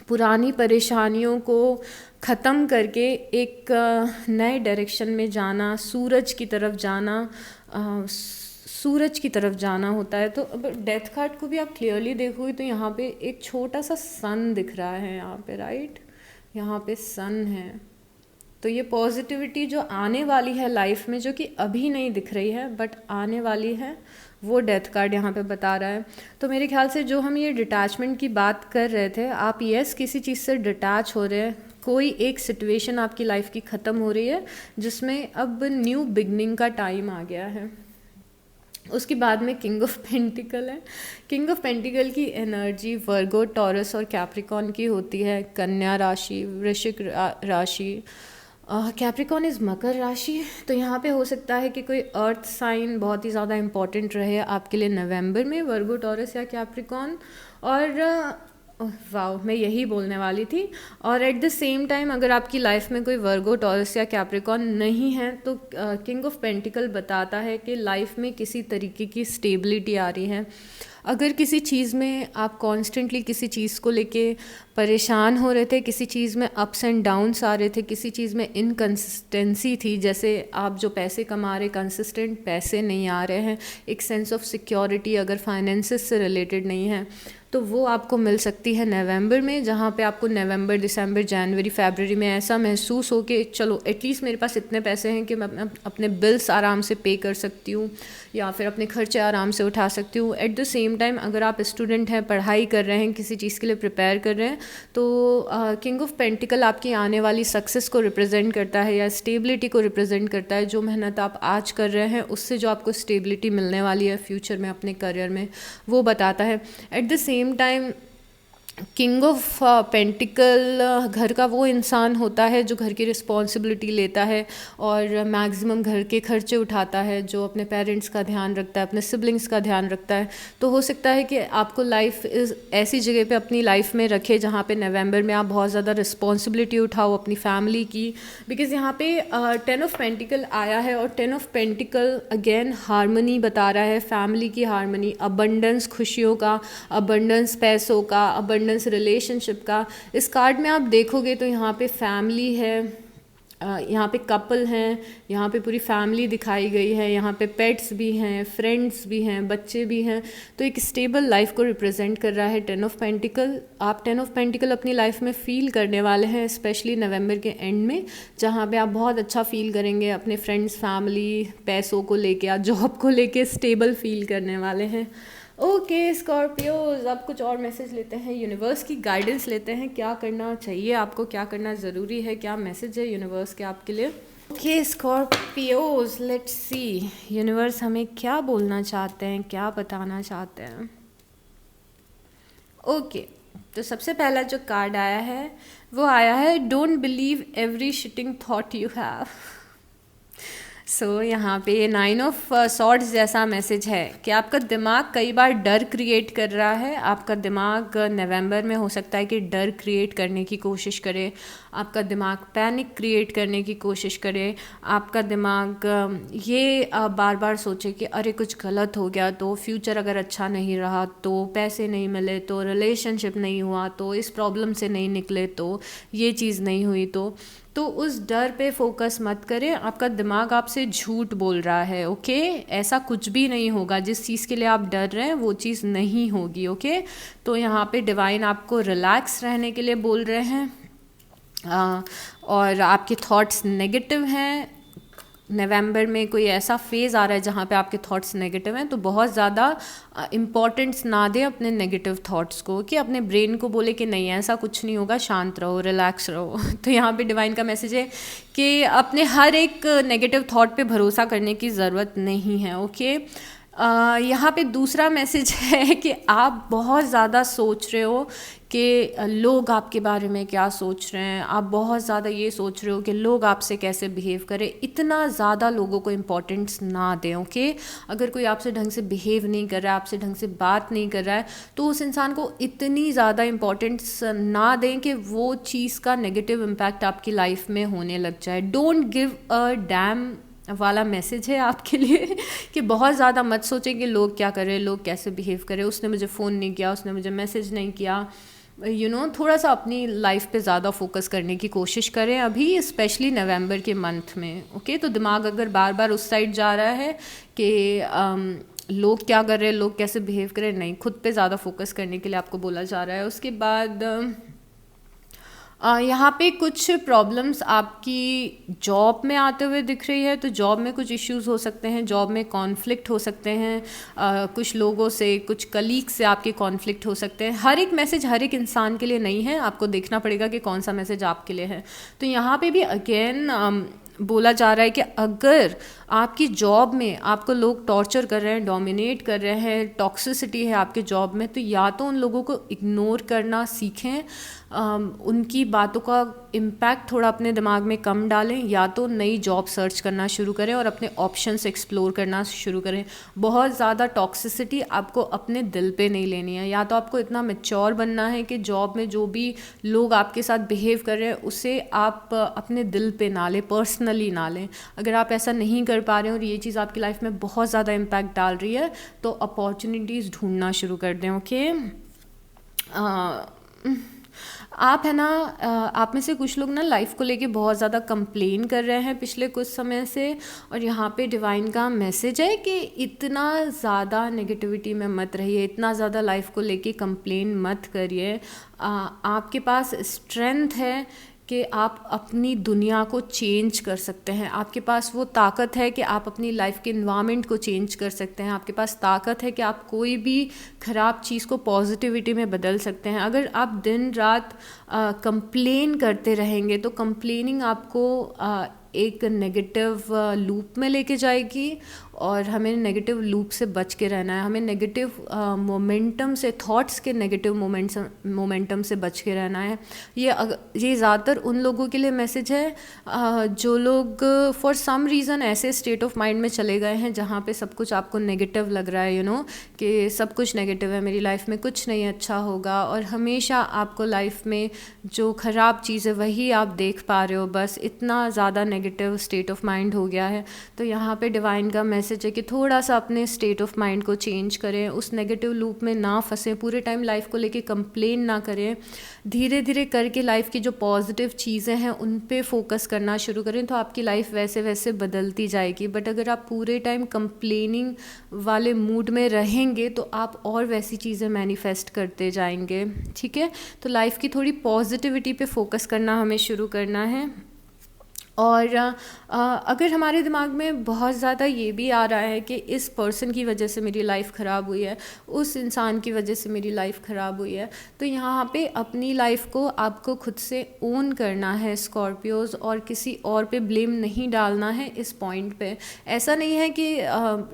A: पुरानी परेशानियों को ख़त्म करके एक नए डायरेक्शन में जाना, सूरज की तरफ जाना, सूरज की तरफ जाना होता है। तो अब डेथ कार्ड को भी आप क्लियरली देखोगे तो यहाँ पे एक छोटा सा सन दिख रहा है यहाँ पे, राइट, यहाँ पे सन है। तो ये पॉजिटिविटी जो आने वाली है लाइफ में, जो कि अभी नहीं दिख रही है बट आने वाली है, वो डेथ कार्ड यहाँ पे बता रहा है। तो मेरे ख्याल से जो हम ये डिटैचमेंट की बात कर रहे थे, आप यस किसी चीज़ से डिटैच हो रहे हैं, कोई एक सिचुएशन आपकी लाइफ की ख़त्म हो रही है जिसमें अब न्यू बिगनिंग का टाइम आ गया है। उसके बाद में किंग ऑफ पेंटिकल है। किंग ऑफ पेंटिकल की एनर्जी वर्गो, टॉरस और कैप्रिकॉन की होती है। कन्या राशि, वृश्चिक राशि, कैप्रिकॉन इज़ मकर राशि। तो यहाँ पे हो सकता है कि कोई अर्थ साइन बहुत ही ज़्यादा इम्पॉर्टेंट रहे आपके लिए नवंबर में, वर्गो, टॉरस या कैप्रिकॉन। और वाओ, मैं यही बोलने वाली थी। और एट द सेम टाइम अगर आपकी लाइफ में कोई वर्गो, टॉरस या कैप्रिकॉन नहीं है तो किंग ऑफ पेंटिकल बताता है कि लाइफ में किसी तरीके की स्टेबिलिटी आ रही है। अगर किसी चीज़ में आप कॉन्स्टेंटली किसी चीज़ को लेके परेशान हो रहे थे, किसी चीज़ में अप्स एंड डाउन्स आ रहे थे, किसी चीज़ में इनकंसिस्टेंसी थी, जैसे आप जो पैसे कमा रहे कंसिस्टेंट पैसे नहीं आ रहे हैं, एक सेंस ऑफ सिक्योरिटी अगर फाइनेंसिस से रिलेटेड नहीं है, तो वो आपको मिल सकती है नवंबर में, जहाँ पे आपको नवंबर, दिसंबर, जनवरी, फरवरी में ऐसा महसूस हो कि चलो एटलीस्ट मेरे पास इतने पैसे हैं कि मैं अपने बिल्स आराम से पे कर सकती हूँ या फिर अपने खर्चे आराम से उठा सकती हूँ। एट द सेम टाइम अगर आप स्टूडेंट हैं, पढ़ाई कर रहे हैं, किसी चीज़ के लिए प्रिपेयर कर रहे हैं, तो किंग ऑफ पेंटिकल आपकी आने वाली सक्सेस को रिप्रेजेंट करता है या स्टेबिलिटी को रिप्रेजेंट करता है। जो मेहनत आप आज कर रहे हैं उससे जो आपको स्टेबिलिटी मिलने वाली है फ्यूचर में अपने करियर में, वो बताता है। At the same time king of pentacle घर का वो इंसान होता है जो घर की रिस्पॉन्सिबिलिटी लेता है और मैक्सिमम घर के खर्चे उठाता है, जो अपने पेरेंट्स का ध्यान रखता है, अपने सिबलिंग्स का ध्यान रखता है। तो हो सकता है कि आपको लाइफ ऐसी जगह पे अपनी लाइफ में रखे जहाँ पे नवंबर में आप बहुत ज़्यादा रिस्पॉन्सिबिलिटी उठाओ अपनी फैमिली की, बिकॉज यहाँ पे 10 ऑफ पेंटिकल आया है और 10 ऑफ पेंटिकल अगेन हारमनी बता रहा है, फैमिली की हारमनी, अबंडेंस खुशियों का, अबंडेंस पैसों का, अबंडेंस रिलेशनशिप का। इस कार्ड में आप देखोगे तो यहाँ पे फैमिली है, यहाँ पे कपल हैं, यहाँ पे पूरी फैमिली दिखाई गई है, यहाँ पे पेट्स भी हैं, फ्रेंड्स भी हैं, बच्चे भी हैं। तो एक स्टेबल लाइफ को रिप्रेजेंट कर रहा है 10 ऑफ पेंटिकल। आप 10 ऑफ पेंटिकल अपनी लाइफ में फील करने वाले हैं, स्पेशली नवंबर के एंड में, जहाँ पे आप बहुत अच्छा फील करेंगे अपने फ्रेंड्स, फैमिली, पैसों को लेके या जॉब को लेके स्टेबल फील करने वाले हैं। ओके स्कॉर्पियोज, अब कुछ और मैसेज लेते हैं, यूनिवर्स की गाइडेंस लेते हैं, क्या करना चाहिए आपको, क्या करना ज़रूरी है, क्या मैसेज है यूनिवर्स के आपके लिए। Okay Scorpios, let's see universe हमें क्या बोलना चाहते हैं, क्या बताना चाहते हैं। ओके, तो सबसे पहला जो कार्ड आया है वो आया है don't believe every shitting thought you have. So यहाँ पे ये 9 ऑफ सॉर्ड्स जैसा मैसेज है कि आपका दिमाग कई बार डर क्रिएट कर रहा है। आपका दिमाग नवंबर में हो सकता है कि डर क्रिएट करने की कोशिश करे, आपका दिमाग पैनिक क्रिएट करने की कोशिश करे, आपका दिमाग ये बार बार सोचे कि अरे कुछ गलत हो गया तो, फ्यूचर अगर अच्छा नहीं रहा तो, पैसे नहीं मिले तो, रिलेशनशिप नहीं हुआ तो, इस प्रॉब्लम से नहीं निकले तो, ये चीज़ नहीं हुई तो उस डर पे फोकस मत करें। आपका दिमाग आपसे झूठ बोल रहा है, ओके। ऐसा कुछ भी नहीं होगा, जिस चीज़ के लिए आप डर रहे हैं वो चीज़ नहीं होगी, ओके। तो यहाँ पे डिवाइन आपको रिलैक्स रहने के लिए बोल रहे हैं और आपके थॉट्स नेगेटिव हैं। नवंबर में कोई ऐसा फेज़ आ रहा है जहाँ पे आपके थॉट्स नेगेटिव हैं, तो बहुत ज़्यादा इम्पॉर्टेंस ना दें अपने नेगेटिव थॉट्स को, कि अपने ब्रेन को बोले कि नहीं ऐसा कुछ नहीं होगा, शांत रहो, रिलैक्स रहो। तो यहाँ पे डिवाइन का मैसेज है कि अपने हर एक नेगेटिव थॉट पे भरोसा करने की ज़रूरत नहीं है, ओके। यहाँ पे दूसरा मैसेज है कि आप बहुत ज़्यादा सोच रहे हो कि लोग आपके बारे में क्या सोच रहे हैं, आप बहुत ज़्यादा ये सोच रहे हो कि लोग आपसे कैसे बिहेव करें। इतना ज़्यादा लोगों को इम्पोर्टेंस ना दें, ओके। अगर कोई आपसे ढंग से बिहेव नहीं कर रहा है, आपसे ढंग से बात नहीं कर रहा है, तो उस इंसान को इतनी ज़्यादा इम्पोर्टेंस ना दें कि वो चीज़ का नेगेटिव इम्पैक्ट आपकी लाइफ में होने लग जाए। डोंट गिव अ डैम वाला मैसेज है आपके लिए कि बहुत ज़्यादा मत सोचें कि लोग क्या कर रहे हैं, लोग कैसे बिहेव करें, उसने मुझे फ़ोन नहीं किया, उसने मुझे मैसेज नहीं किया। थोड़ा सा अपनी लाइफ पे ज़्यादा फोकस करने की कोशिश करें अभी, स्पेशली नवंबर के मंथ में, ओके। तो दिमाग अगर बार बार उस साइड जा रहा है कि लोग क्या कर रहे हैं, लोग कैसे बिहेव करें, नहीं, खुद पे ज़्यादा फोकस करने के लिए आपको बोला जा रहा है। उसके बाद यहाँ पे कुछ प्रॉब्लम्स आपकी जॉब में आते हुए दिख रही है, तो जॉब में कुछ इश्यूज हो सकते हैं, जॉब में कॉन्फ्लिक्ट हो सकते हैं, कुछ लोगों से, कुछ कलीग से आपके कॉन्फ्लिक्ट हो सकते हैं। हर एक मैसेज हर एक इंसान के लिए नहीं है, आपको देखना पड़ेगा कि कौन सा मैसेज आपके लिए है। तो यहाँ पे भी अगेन बोला जा रहा है कि अगर आपकी जॉब में आपको लोग टॉर्चर कर रहे हैं, डोमिनेट कर रहे हैं, टॉक्सिसिटी है आपके जॉब में, तो या तो उन लोगों को इग्नोर करना सीखें, उनकी बातों का इम्पैक्ट थोड़ा अपने दिमाग में कम डालें, या तो नई जॉब सर्च करना शुरू करें और अपने ऑप्शंस एक्सप्लोर करना शुरू करें। बहुत ज़्यादा टॉक्सिसिटी आपको अपने दिल पे नहीं लेनी है, या तो आपको इतना मैच्योर बनना है कि जॉब में जो भी लोग आपके साथ बिहेव कर रहे हैं उसे आप अपने दिल पे ना लें, पर्सनली ना लें। अगर आप ऐसा नहीं कर पा रहे हैं और ये चीज़ आपकी लाइफ में बहुत ज़्यादा इम्पैक्ट डाल रही है, तो अपॉर्चुनिटीज़ ढूंढना शुरू कर दें, ओके। आप है ना, आप में से कुछ लोग ना लाइफ को लेके बहुत ज़्यादा कंप्लेन कर रहे हैं पिछले कुछ समय से, और यहाँ पे डिवाइन का मैसेज है कि इतना ज़्यादा नेगेटिविटी में मत रहिए, इतना ज़्यादा लाइफ को लेके कंप्लेन मत करिए। आपके पास स्ट्रेंथ है कि आप अपनी दुनिया को चेंज कर सकते हैं, आपके पास वो ताकत है कि आप अपनी लाइफ के इन्वायरमेंट को चेंज कर सकते हैं, आपके पास ताकत है कि आप कोई भी ख़राब चीज़ को पॉजिटिविटी में बदल सकते हैं। अगर आप दिन रात कंप्लेन करते रहेंगे तो कंप्लेनिंग आपको एक नेगेटिव लूप में लेके जाएगी, और हमें नेगेटिव लूप से बच के रहना है। हमें नेगेटिव मोमेंटम से, थॉट्स के नेगेटिव मोमेंटम से बच के रहना है। ये ज़्यादातर उन लोगों के लिए मैसेज है जो लोग फॉर सम रीज़न ऐसे स्टेट ऑफ माइंड में चले गए हैं जहाँ पे सब कुछ आपको नेगेटिव लग रहा है, कि सब कुछ नेगेटिव है, मेरी लाइफ में कुछ नहीं अच्छा होगा, और हमेशा आपको लाइफ में जो ख़राब चीज़ है वही आप देख पा रहे हो, बस इतना ज़्यादा नेगेटिव स्टेट ऑफ माइंड हो गया है। तो यहाँ पे डिवाइन का मैसेज है कि थोड़ा सा अपने स्टेट ऑफ माइंड को चेंज करें, उस नेगेटिव लूप में ना फंसे, पूरे टाइम लाइफ को लेके कंप्लेन ना करें, धीरे धीरे करके लाइफ की जो पॉजिटिव चीज़ें हैं उन पे फोकस करना शुरू करें, तो आपकी लाइफ वैसे वैसे बदलती जाएगी। बट अगर आप पूरे टाइम कंप्लेनिंग वाले मूड में रहेंगे तो आप और वैसी चीज़ें मैनिफेस्ट करते जाएंगे, ठीक है। तो लाइफ की थोड़ी पॉजिटिविटी पे फोकस करना हमें शुरू करना है। और अगर हमारे दिमाग में बहुत ज़्यादा ये भी आ रहा है कि इस पर्सन की वजह से मेरी लाइफ ख़राब हुई है, उस इंसान की वजह से मेरी लाइफ ख़राब हुई है, तो यहाँ पे अपनी लाइफ को आपको खुद से ओन करना है स्कॉर्पियोज़, और किसी और पे ब्लेम नहीं डालना है इस पॉइंट पे। ऐसा नहीं है कि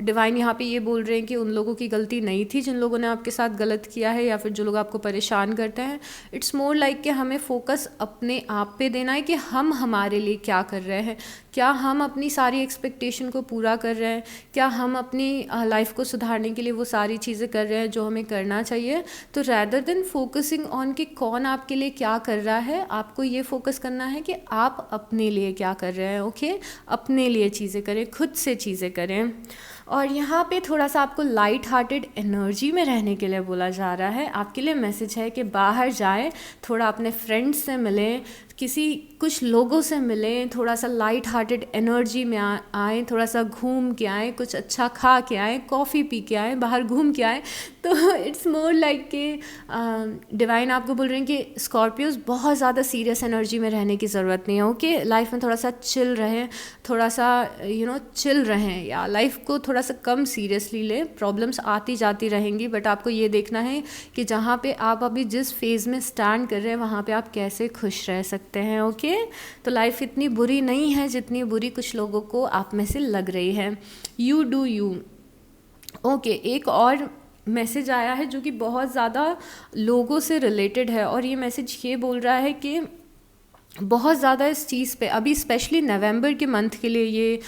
A: डिवाइन यहाँ पे ये बोल रहे हैं कि उन लोगों की गलती नहीं थी जिन लोगों ने आपके साथ गलत किया है, या फिर जो लोग आपको परेशान करते हैं। इट्स मोर लाइक कि हमें फोकस अपने आप पे देना है कि हम हमारे लिए क्या कर रहे हैं, क्या हम अपनी सारी एक्सपेक्टेशन को पूरा कर रहे हैं, क्या हम अपनी लाइफ को सुधारने के लिए वो सारी चीज़ें कर रहे हैं जो हमें करना चाहिए। तो रैदर देन फोकसिंग ऑन कि कौन आपके लिए क्या कर रहा है, आपको ये फोकस करना है कि आप अपने लिए क्या कर रहे हैं, ओके। अपने लिए चीज़ें करें, खुद से चीज़ें करें। और यहाँ पे थोड़ा सा आपको लाइट हार्टेड एनर्जी में रहने के लिए बोला जा रहा है। आपके लिए मैसेज है कि बाहर जाएं, थोड़ा अपने फ्रेंड्स से मिलें, कुछ लोगों से मिलें, थोड़ा सा लाइट हार्टेड एनर्जी में आएँ, थोड़ा सा घूम के आएँ, कुछ अच्छा खा के आएँ, कॉफ़ी पी के आएँ, बाहर घूम के आएँ। तो इट्स मोर लाइक कि डिवाइन आपको बोल रहे हैं कि स्कॉर्पियोज बहुत ज़्यादा सीरियस एनर्जी में रहने की ज़रूरत नहीं है, ओके। लाइफ में थोड़ा सा चिल रहें, थोड़ा सा चिल रहें, या लाइफ को थोड़ा सा कम सीरियसली लें। प्रॉब्लम्स आती जाती रहेंगी, बट आपको ये देखना है कि जहाँ पे आप अभी जिस फेज़ में स्टैंड कर रहे हैं वहाँ पे आप कैसे खुश रह सकते हैं, ओके। तो लाइफ इतनी बुरी नहीं है जितनी बुरी कुछ लोगों को आप में से लग रही है। यू डू यू, ओके, एक और मैसेज आया है जो कि बहुत ज़्यादा लोगों से रिलेटेड है, और ये मैसेज ये बोल रहा है कि बहुत ज़्यादा इस चीज़ पे अभी स्पेशली नवंबर के मंथ के लिए ये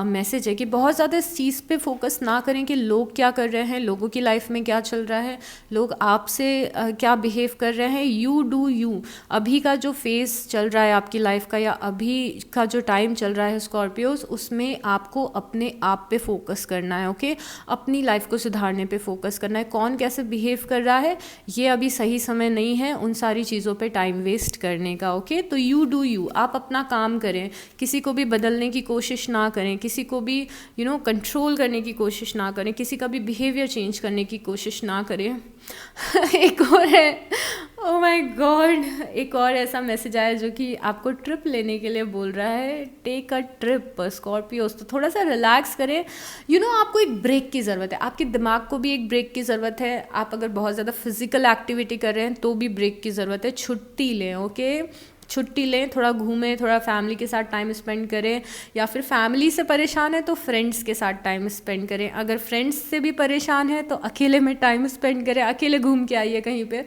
A: मैसेज है कि बहुत ज़्यादा इस चीज़ पे फोकस ना करें कि लोग क्या कर रहे हैं, लोगों की लाइफ में क्या चल रहा है, लोग आपसे क्या बिहेव कर रहे हैं। You do you. अभी का जो फेज़ चल रहा है आपकी लाइफ का, या अभी का जो टाइम चल रहा है स्कॉर्पियोज, उसमें आपको अपने आप पे फोकस करना है। ओके, अपनी लाइफ को सुधारने पे फोकस करना है। कौन कैसे बिहेव कर रहा है, ये अभी सही समय नहीं है उन सारी चीज़ों पे टाइम वेस्ट करने का। ओके, तो यू डू यू, आप अपना काम करें, किसी को भी बदलने की कोशिश ना करें, किसी को भी कंट्रोल करने की कोशिश ना करें, किसी का भी बिहेवियर चेंज करने की कोशिश ना करें। एक और है, ओ माय गॉड, एक और ऐसा मैसेज आया जो कि आपको ट्रिप लेने के लिए बोल रहा है। टेक अ ट्रिप स्कॉर्पियोस, तो थोड़ा सा रिलैक्स करें। आपको एक ब्रेक की ज़रूरत है, आपके दिमाग को भी एक ब्रेक की ज़रूरत है। आप अगर बहुत ज़्यादा फिजिकल एक्टिविटी कर रहे हैं तो भी ब्रेक की ज़रूरत है। छुट्टी लें। ओके, छुट्टी लें, थोड़ा घूमें, थोड़ा फैमिली के साथ टाइम स्पेंड करें, या फिर फैमिली से परेशान है तो फ्रेंड्स के साथ टाइम स्पेंड करें। अगर फ्रेंड्स से भी परेशान है तो अकेले में टाइम स्पेंड करें, अकेले घूम के आइए कहीं पे।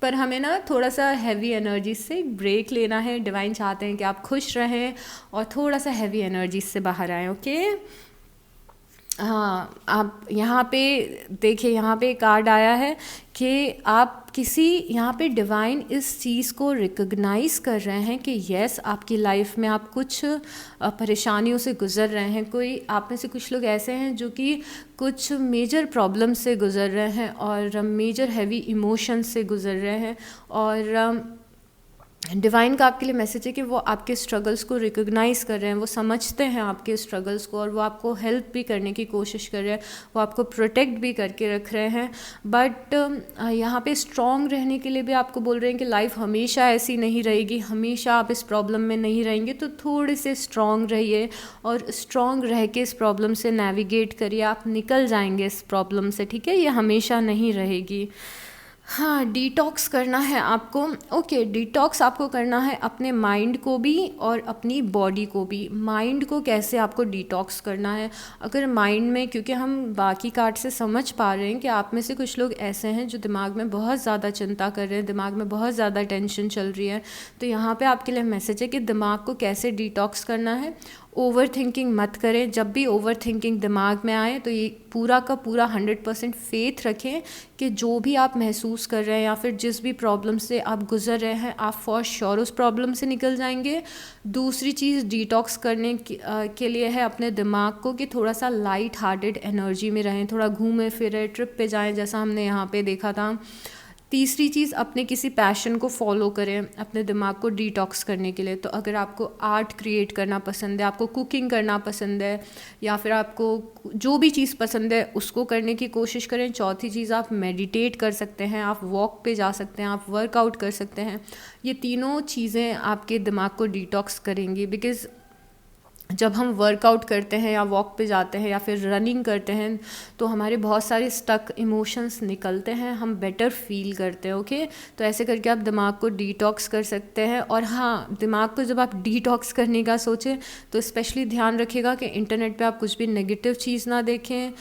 A: पर हमें ना थोड़ा सा हैवी एनर्जी से ब्रेक लेना है। डिवाइन चाहते हैं कि आप खुश रहें और थोड़ा सा हैवी एनर्जी से बाहर आएँ। ओके, हाँ, आप यहाँ पे देखिए, यहाँ पे कार्ड आया है कि आप किसी यहाँ पे डिवाइन इस चीज़ को रिकग्नाइज़ कर रहे हैं कि यस, आपकी लाइफ में आप कुछ परेशानियों से गुज़र रहे हैं। कोई आप में से कुछ लोग ऐसे हैं जो कि कुछ मेजर प्रॉब्लम से गुज़र रहे हैं और मेजर हैवी इमोशंस से गुज़र रहे हैं, और डिवाइन का आपके लिए मैसेज है कि वो आपके स्ट्रगल्स को रिकग्नाइज़ कर रहे हैं, वो समझते हैं आपके स्ट्रगल्स को, और वो आपको हेल्प भी करने की कोशिश कर रहे हैं, वो आपको प्रोटेक्ट भी करके रख रहे हैं। बट यहाँ पे स्ट्रॉन्ग रहने के लिए भी आपको बोल रहे हैं कि लाइफ हमेशा ऐसी नहीं रहेगी, हमेशा आप इस प्रॉब्लम में नहीं रहेंगे, तो थोड़े से स्ट्रॉन्ग रहिए और स्ट्रॉन्ग रह के इस प्रॉब्लम से नेविगेट करिए। आप निकल जाएंगे इस प्रॉब्लम से, ठीक है, ये हमेशा नहीं रहेगी। हाँ, डिटॉक्स करना है आपको। ओके, डिटॉक्स आपको करना है अपने माइंड को भी और अपनी बॉडी को भी। माइंड को कैसे आपको डिटॉक्स करना है, अगर माइंड में, क्योंकि हम बाकी कार्ड से समझ पा रहे हैं कि आप में से कुछ लोग ऐसे हैं जो दिमाग में बहुत ज़्यादा चिंता कर रहे हैं, दिमाग में बहुत ज़्यादा टेंशन चल रही है। तो यहाँ पे आपके लिए मैसेज है कि दिमाग को कैसे डिटॉक्स करना है। ओवर थिंकिंग मत करें। जब भी ओवर थिंकिंग दिमाग में आए तो ये पूरा का पूरा 100% फेथ रखें कि जो भी आप महसूस कर रहे हैं या फिर जिस भी प्रॉब्लम से आप गुजर रहे हैं, आप फॉर श्योर उस प्रॉब्लम से निकल जाएंगे। दूसरी चीज़ डिटॉक्स करने के लिए है अपने दिमाग को कि थोड़ा सा लाइट हार्टेड एनर्जी में रहें, थोड़ा घूमें फिरें, ट्रिप पे जाएं जैसा हमने यहाँ पे देखा था। तीसरी चीज़, अपने किसी पैशन को फॉलो करें अपने दिमाग को डिटॉक्स करने के लिए। तो अगर आपको आर्ट क्रिएट करना पसंद है, आपको कुकिंग करना पसंद है, या फिर आपको जो भी चीज़ पसंद है उसको करने की कोशिश करें। चौथी चीज़, आप मेडिटेट कर सकते हैं, आप वॉक पे जा सकते हैं, आप वर्कआउट कर सकते हैं। ये तीनों चीज़ें आपके दिमाग को डिटॉक्स करेंगी। बिकॉज़ जब हम वर्कआउट करते हैं या वॉक पे जाते हैं या फिर रनिंग करते हैं तो हमारे बहुत सारे स्टक इमोशंस निकलते हैं, हम बेटर फील करते हैं। ओके, तो ऐसे करके आप दिमाग को डिटॉक्स कर सकते हैं। और हाँ, दिमाग को जब आप डिटॉक्स करने का सोचें तो स्पेशली ध्यान रखिएगा कि इंटरनेट पे आप कुछ भी नेगेटिव चीज़ ना देखें,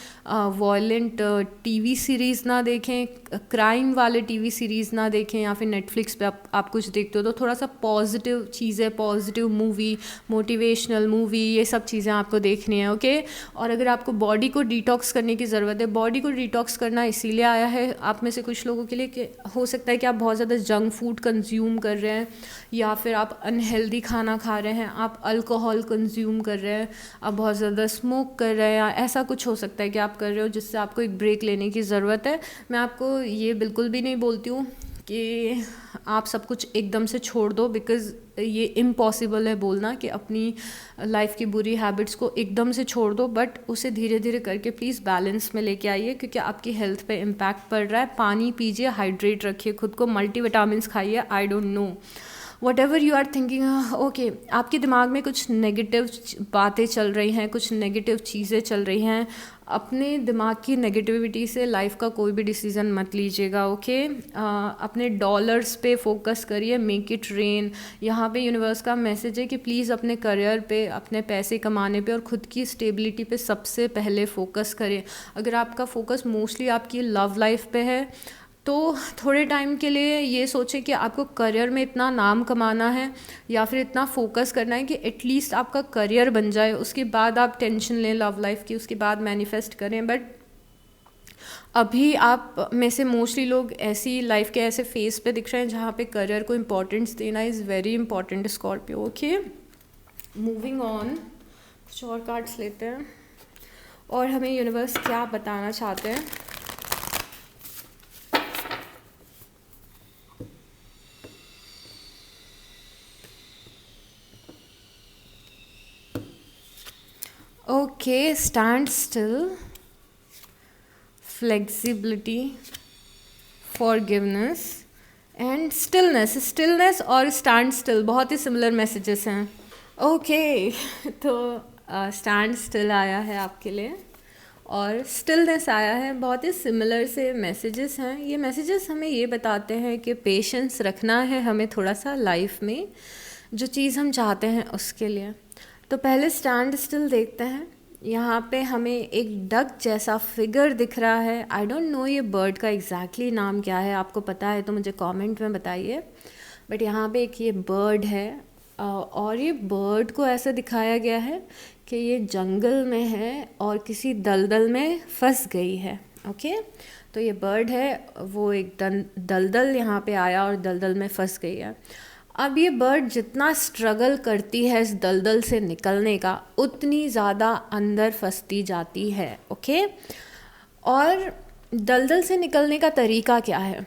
A: वॉयलेंट टीवी सीरीज़ ना देखें, क्राइम वाले टीवी सीरीज़ ना देखें, या फिर नेटफ्लिक्स पे आप कुछ देखते हो तो थोड़ा सा पॉजिटिव चीज़ें, पॉजिटिव मूवी, मोटिवेशनल मूवी, ये सब चीज़ें आपको देखनी है। ओके, और अगर आपको बॉडी को डिटॉक्स करने की ज़रूरत है, बॉडी को डिटॉक्स करना इसीलिए आया है आप में से कुछ लोगों के लिए कि हो सकता है कि आप बहुत ज़्यादा जंक फूड कंज्यूम कर रहे हैं, या फिर आप अनहेल्दी खाना खा रहे हैं, आप अल्कोहल कंज्यूम कर रहे हैं, आप बहुत ज़्यादा स्मोक कर रहे हैं, या ऐसा कुछ हो सकता है कि आप कर रहे हो जिससे आपको एक ब्रेक लेने की ज़रूरत है। मैं आपको ये बिल्कुल भी नहीं बोलती हूँ कि आप सब कुछ एकदम से छोड़ दो, बिकॉज़ ये इम्पॉसिबल है बोलना कि अपनी लाइफ की बुरी हैबिट्स को एकदम से छोड़ दो, बट उसे धीरे धीरे करके प्लीज़ बैलेंस में लेके आइए, क्योंकि आपकी हेल्थ पे इम्पैक्ट पड़ रहा है। पानी पीजिए, हाइड्रेट रखिए खुद को, मल्टीविटामिन्स खाइए, I don't know. Whatever you are thinking, okay, आपके दिमाग में कुछ नेगेटिव बातें चल रही हैं, कुछ नेगेटिव चीज़ें चल रही हैं, अपने दिमाग की नेगेटिविटी से लाइफ का कोई भी डिसीज़न मत लीजिएगा, ओके। अपने डॉलर्स पे फोकस करिए, मेक इट रेन। यहाँ पे यूनिवर्स का मैसेज है कि प्लीज़ अपने करियर पे, अपने पैसे कमाने पे और ख़ुद की स्टेबिलिटी पे सबसे पहले फोकस करें। अगर आपका फोकस मोस्टली आपकी लव लाइफ पे है तो थोड़े टाइम के लिए ये सोचें कि आपको करियर में इतना नाम कमाना है या फिर इतना फोकस करना है कि एटलीस्ट आपका करियर बन जाए, उसके बाद आप टेंशन लें लव लाइफ की, उसके बाद मैनिफेस्ट करें। बट अभी आप में से मोस्टली लोग ऐसी लाइफ के ऐसे फेस पे दिख रहे हैं जहाँ पे करियर को इम्पोर्टेंस देना is very important, Scorpio, okay. Moving on, कुछ और कार्ड्स लेते हैं और हमें यूनिवर्स क्या बताना चाहते हैं। Okay, stand still, flexibility, forgiveness and stillness. Stillness और stand still बहुत ही सिमिलर मैसेजेस हैं। Okay, तो stand still आया है आपके लिए और stillness आया है, बहुत ही सिमिलर से मैसेजेस हैं। ये मैसेजेस हमें ये बताते हैं कि पेशेंस रखना है हमें थोड़ा सा लाइफ में, जो चीज़ हम चाहते हैं उसके लिए। तो पहले स्टैंड स्टिल देखते हैं। यहाँ पे हमें एक डक जैसा फिगर दिख रहा है। आई डोंट नो ये बर्ड का एग्जैक्टली नाम क्या है, आपको पता है तो मुझे कमेंट में बताइए। बट यहाँ पे एक ये बर्ड है और ये बर्ड को ऐसा दिखाया गया है कि ये जंगल में है और किसी दलदल में फंस गई है, ओके। तो ये बर्ड है, वो एक दलदल यहाँ पे आया और दलदल में फंस गई है। अब ये बर्ड जितना स्ट्रगल करती है इस दलदल से निकलने का, उतनी ज़्यादा अंदर फंसती जाती है, ओके। और दलदल से निकलने का तरीका क्या है?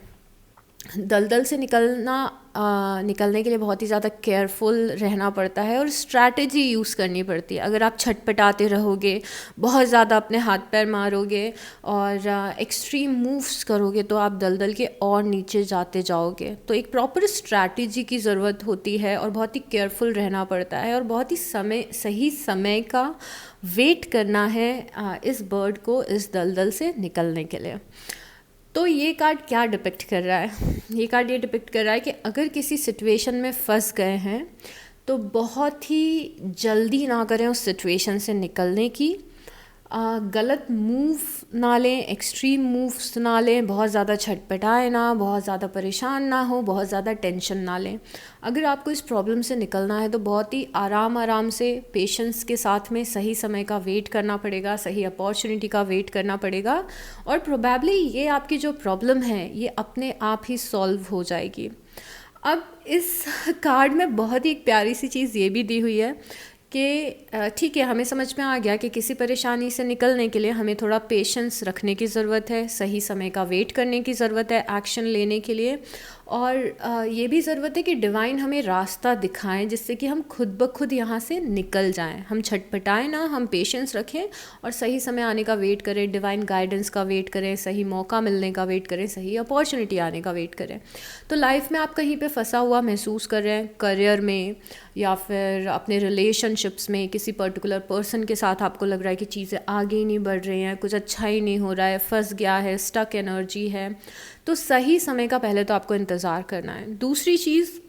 A: दलदल से निकलने के लिए बहुत ही ज़्यादा केयरफुल रहना पड़ता है और स्ट्रैटेजी यूज़ करनी पड़ती है। अगर आप छटपटाते रहोगे, बहुत ज़्यादा अपने हाथ पैर मारोगे और एक्सट्रीम मूव्स करोगे तो आप दलदल के और नीचे जाते जाओगे। तो एक प्रॉपर स्ट्रैटेजी की ज़रूरत होती है और बहुत ही केयरफुल रहना पड़ता है और बहुत ही सही समय का वेट करना है इस बर्ड को इस दलदल से निकलने के लिए। तो ये कार्ड क्या डिपिक्ट कर रहा है? ये कार्ड ये डिपिक्ट कर रहा है कि अगर किसी सिचुएशन में फंस गए हैं तो बहुत ही जल्दी ना करें उस सिचुएशन से निकलने की। गलत मूव ना लें, एक्सट्रीम मूव्स ना लें, बहुत ज़्यादा छटपटाएं ना, बहुत ज़्यादा परेशान ना हो, बहुत ज़्यादा टेंशन ना लें। अगर आपको इस प्रॉब्लम से निकलना है तो बहुत ही आराम से पेशेंस के साथ में सही समय का वेट करना पड़ेगा, सही अपॉर्चुनिटी का वेट करना पड़ेगा और प्रोबेबली ये आपकी जो प्रॉब्लम है ये अपने आप ही सॉल्व हो जाएगी। अब इस कार्ड में बहुत ही एक प्यारी सी चीज़ ये भी दी हुई है कि ठीक है, हमें समझ में आ गया कि किसी परेशानी से निकलने के लिए हमें थोड़ा पेशेंस रखने की ज़रूरत है, सही समय का वेट करने की ज़रूरत है एक्शन लेने के लिए, और ये भी ज़रूरत है कि डिवाइन हमें रास्ता दिखाएं जिससे कि हम खुद ब खुद यहाँ से निकल जाएं। हम छटपटाएं ना, हम पेशेंस रखें और सही समय आने का वेट करें, डिवाइन गाइडेंस का वेट करें, सही मौका मिलने का वेट करें, सही अपॉर्चुनिटी आने का वेट करें। तो लाइफ में आप कहीं पे फंसा हुआ महसूस कर रहे हैं, करियर में या फिर अपने रिलेशनशिप्स में, किसी पर्टिकुलर पर्सन के साथ आपको लग रहा है कि चीज़ें आगे ही नहीं बढ़ रही हैं, कुछ अच्छा ही नहीं हो रहा है, फंस गया है, स्टक एनर्जी है, तो सही समय का पहले तो आपको इंतज़ार करना है। दूसरी चीज़,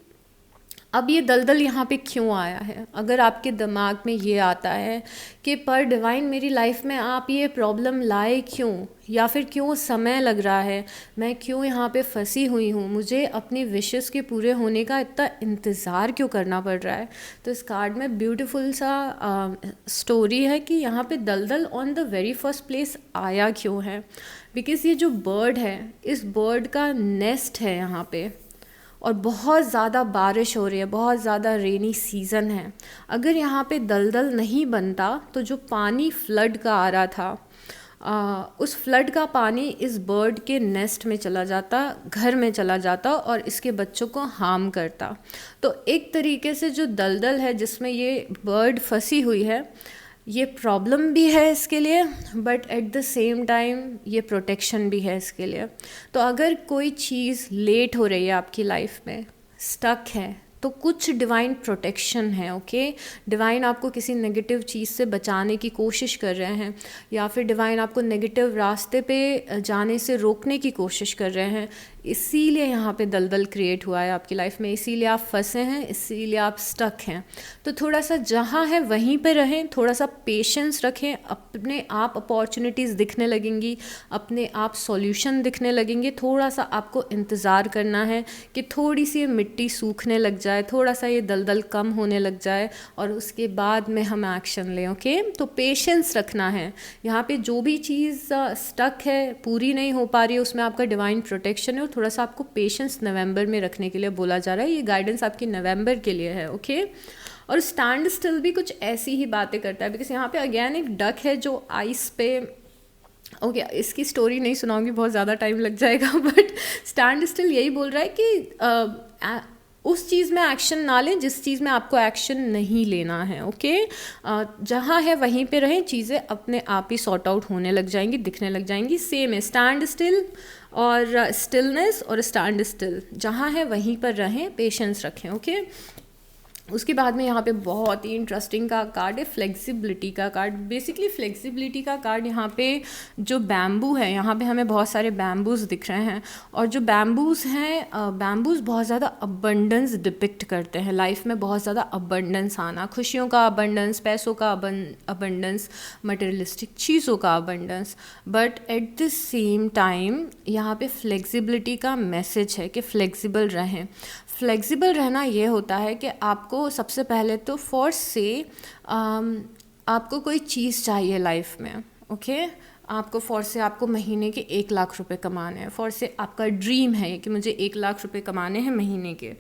A: अब ये दलदल यहाँ पे क्यों आया है? अगर आपके दिमाग में ये आता है कि पर डिवाइन मेरी लाइफ में आप ये प्रॉब्लम लाए क्यों, या फिर क्यों समय लग रहा है, मैं क्यों यहाँ पे फंसी हुई हूँ, मुझे अपनी विशेस के पूरे होने का इतना इंतज़ार क्यों करना पड़ रहा है, तो इस कार्ड में ब्यूटीफुल सा स्टोरी है कि यहाँ पे दलदल on the very first place आया क्यों है। बिकॉज़ ये जो बर्ड है, इस बर्ड का नेस्ट है यहाँ पे और बहुत ज़्यादा बारिश हो रही है, बहुत ज़्यादा रेनी सीज़न है। अगर यहाँ पे दलदल नहीं बनता तो जो पानी फ्लड का आ रहा था, उस फ्लड का पानी इस बर्ड के नेस्ट में चला जाता, घर में चला जाता और इसके बच्चों को हार्म करता। तो एक तरीके से जो दलदल है जिसमें ये बर्ड फंसी हुई है, ये प्रॉब्लम भी है इसके लिए, but at the same time ये प्रोटेक्शन भी है इसके लिए। तो अगर कोई चीज़ लेट हो रही है आपकी लाइफ में, स्टक है, तो कुछ डिवाइन प्रोटेक्शन है, ओके। डिवाइन आपको किसी नेगेटिव चीज़ से बचाने की कोशिश कर रहे हैं, या फिर डिवाइन आपको नेगेटिव रास्ते पे जाने से रोकने की कोशिश कर रहे हैं। इसीलिए यहाँ पे दलदल क्रिएट हुआ है आपकी लाइफ में, इसीलिए आप फंसे हैं, इसीलिए आप स्टक हैं। तो थोड़ा सा जहाँ है वहीं पे रहें, थोड़ा सा पेशेंस रखें, अपने आप अपॉर्चुनिटीज़ दिखने लगेंगी, अपने आप सॉल्यूशन दिखने लगेंगे। थोड़ा सा आपको इंतज़ार करना है कि थोड़ी सी मिट्टी सूखने लग जाए, थोड़ा सा ये दलदल कम होने लग जाए, और उसके बाद में हम एक्शन लें, ओके। तो पेशेंस रखना है। यहाँ पे जो भी चीज़ स्टक है, पूरी नहीं हो पा रही है, उसमें आपका डिवाइन प्रोटेक्शन है, और थोड़ा सा आपको पेशेंस नवंबर में रखने के लिए बोला जा रहा है। ये गाइडेंस आपकी नवंबर के लिए है, ओके। और स्टैंड स्टिल भी कुछ ऐसी ही बातें करता है, बिकॉज यहाँ पे अगेन एक डक है जो आइस पे, ओके इसकी स्टोरी नहीं सुनाऊंगी, बहुत ज़्यादा टाइम लग जाएगा, बट स्टैंड स्टिल यही बोल रहा है कि उस चीज़ में एक्शन ना लें जिस चीज़ में आपको एक्शन नहीं लेना है, ओके। जहाँ है वहीं पे रहें, चीज़ें अपने आप ही सॉर्ट आउट होने लग जाएंगी, दिखने लग जाएंगी। सेम है स्टैंड स्टिल और स्टिलनेस और स्टैंड स्टिल, जहाँ है वहीं पर रहें, पेशेंस रखें, ओके। उसके बाद में यहाँ पे बहुत ही इंटरेस्टिंग का कार्ड है, फ्लेक्सिबिलिटी का कार्ड। बेसिकली फ्लेक्सिबिलिटी का कार्ड, यहाँ पे जो बैम्बू है, यहाँ पे हमें बहुत सारे बैम्बूज दिख रहे हैं, और जो बैम्बूज हैं, बैम्बूज बहुत ज़्यादा अबंडेंस डिपिक्ट करते हैं, लाइफ में बहुत ज़्यादा अबंडेंस आना, खुशियों का अबंडेंस, पैसों का अबंडेंस, मटेरियलिस्टिक चीज़ों का abundance. But at the same time यहाँ पे फ्लेक्सिबिलिटी का मैसेज है कि फ्लेक्सिबल रहें। फ्लेक्सिबल रहना ये होता है कि आपको सबसे पहले तो फॉर से आपको कोई चीज़ चाहिए लाइफ में, ओके। आपको फॉर से आपको महीने के 1 लाख रुपए कमाने हैं, फॉर से आपका ड्रीम है कि मुझे 1 लाख रुपए कमाने हैं महीने के।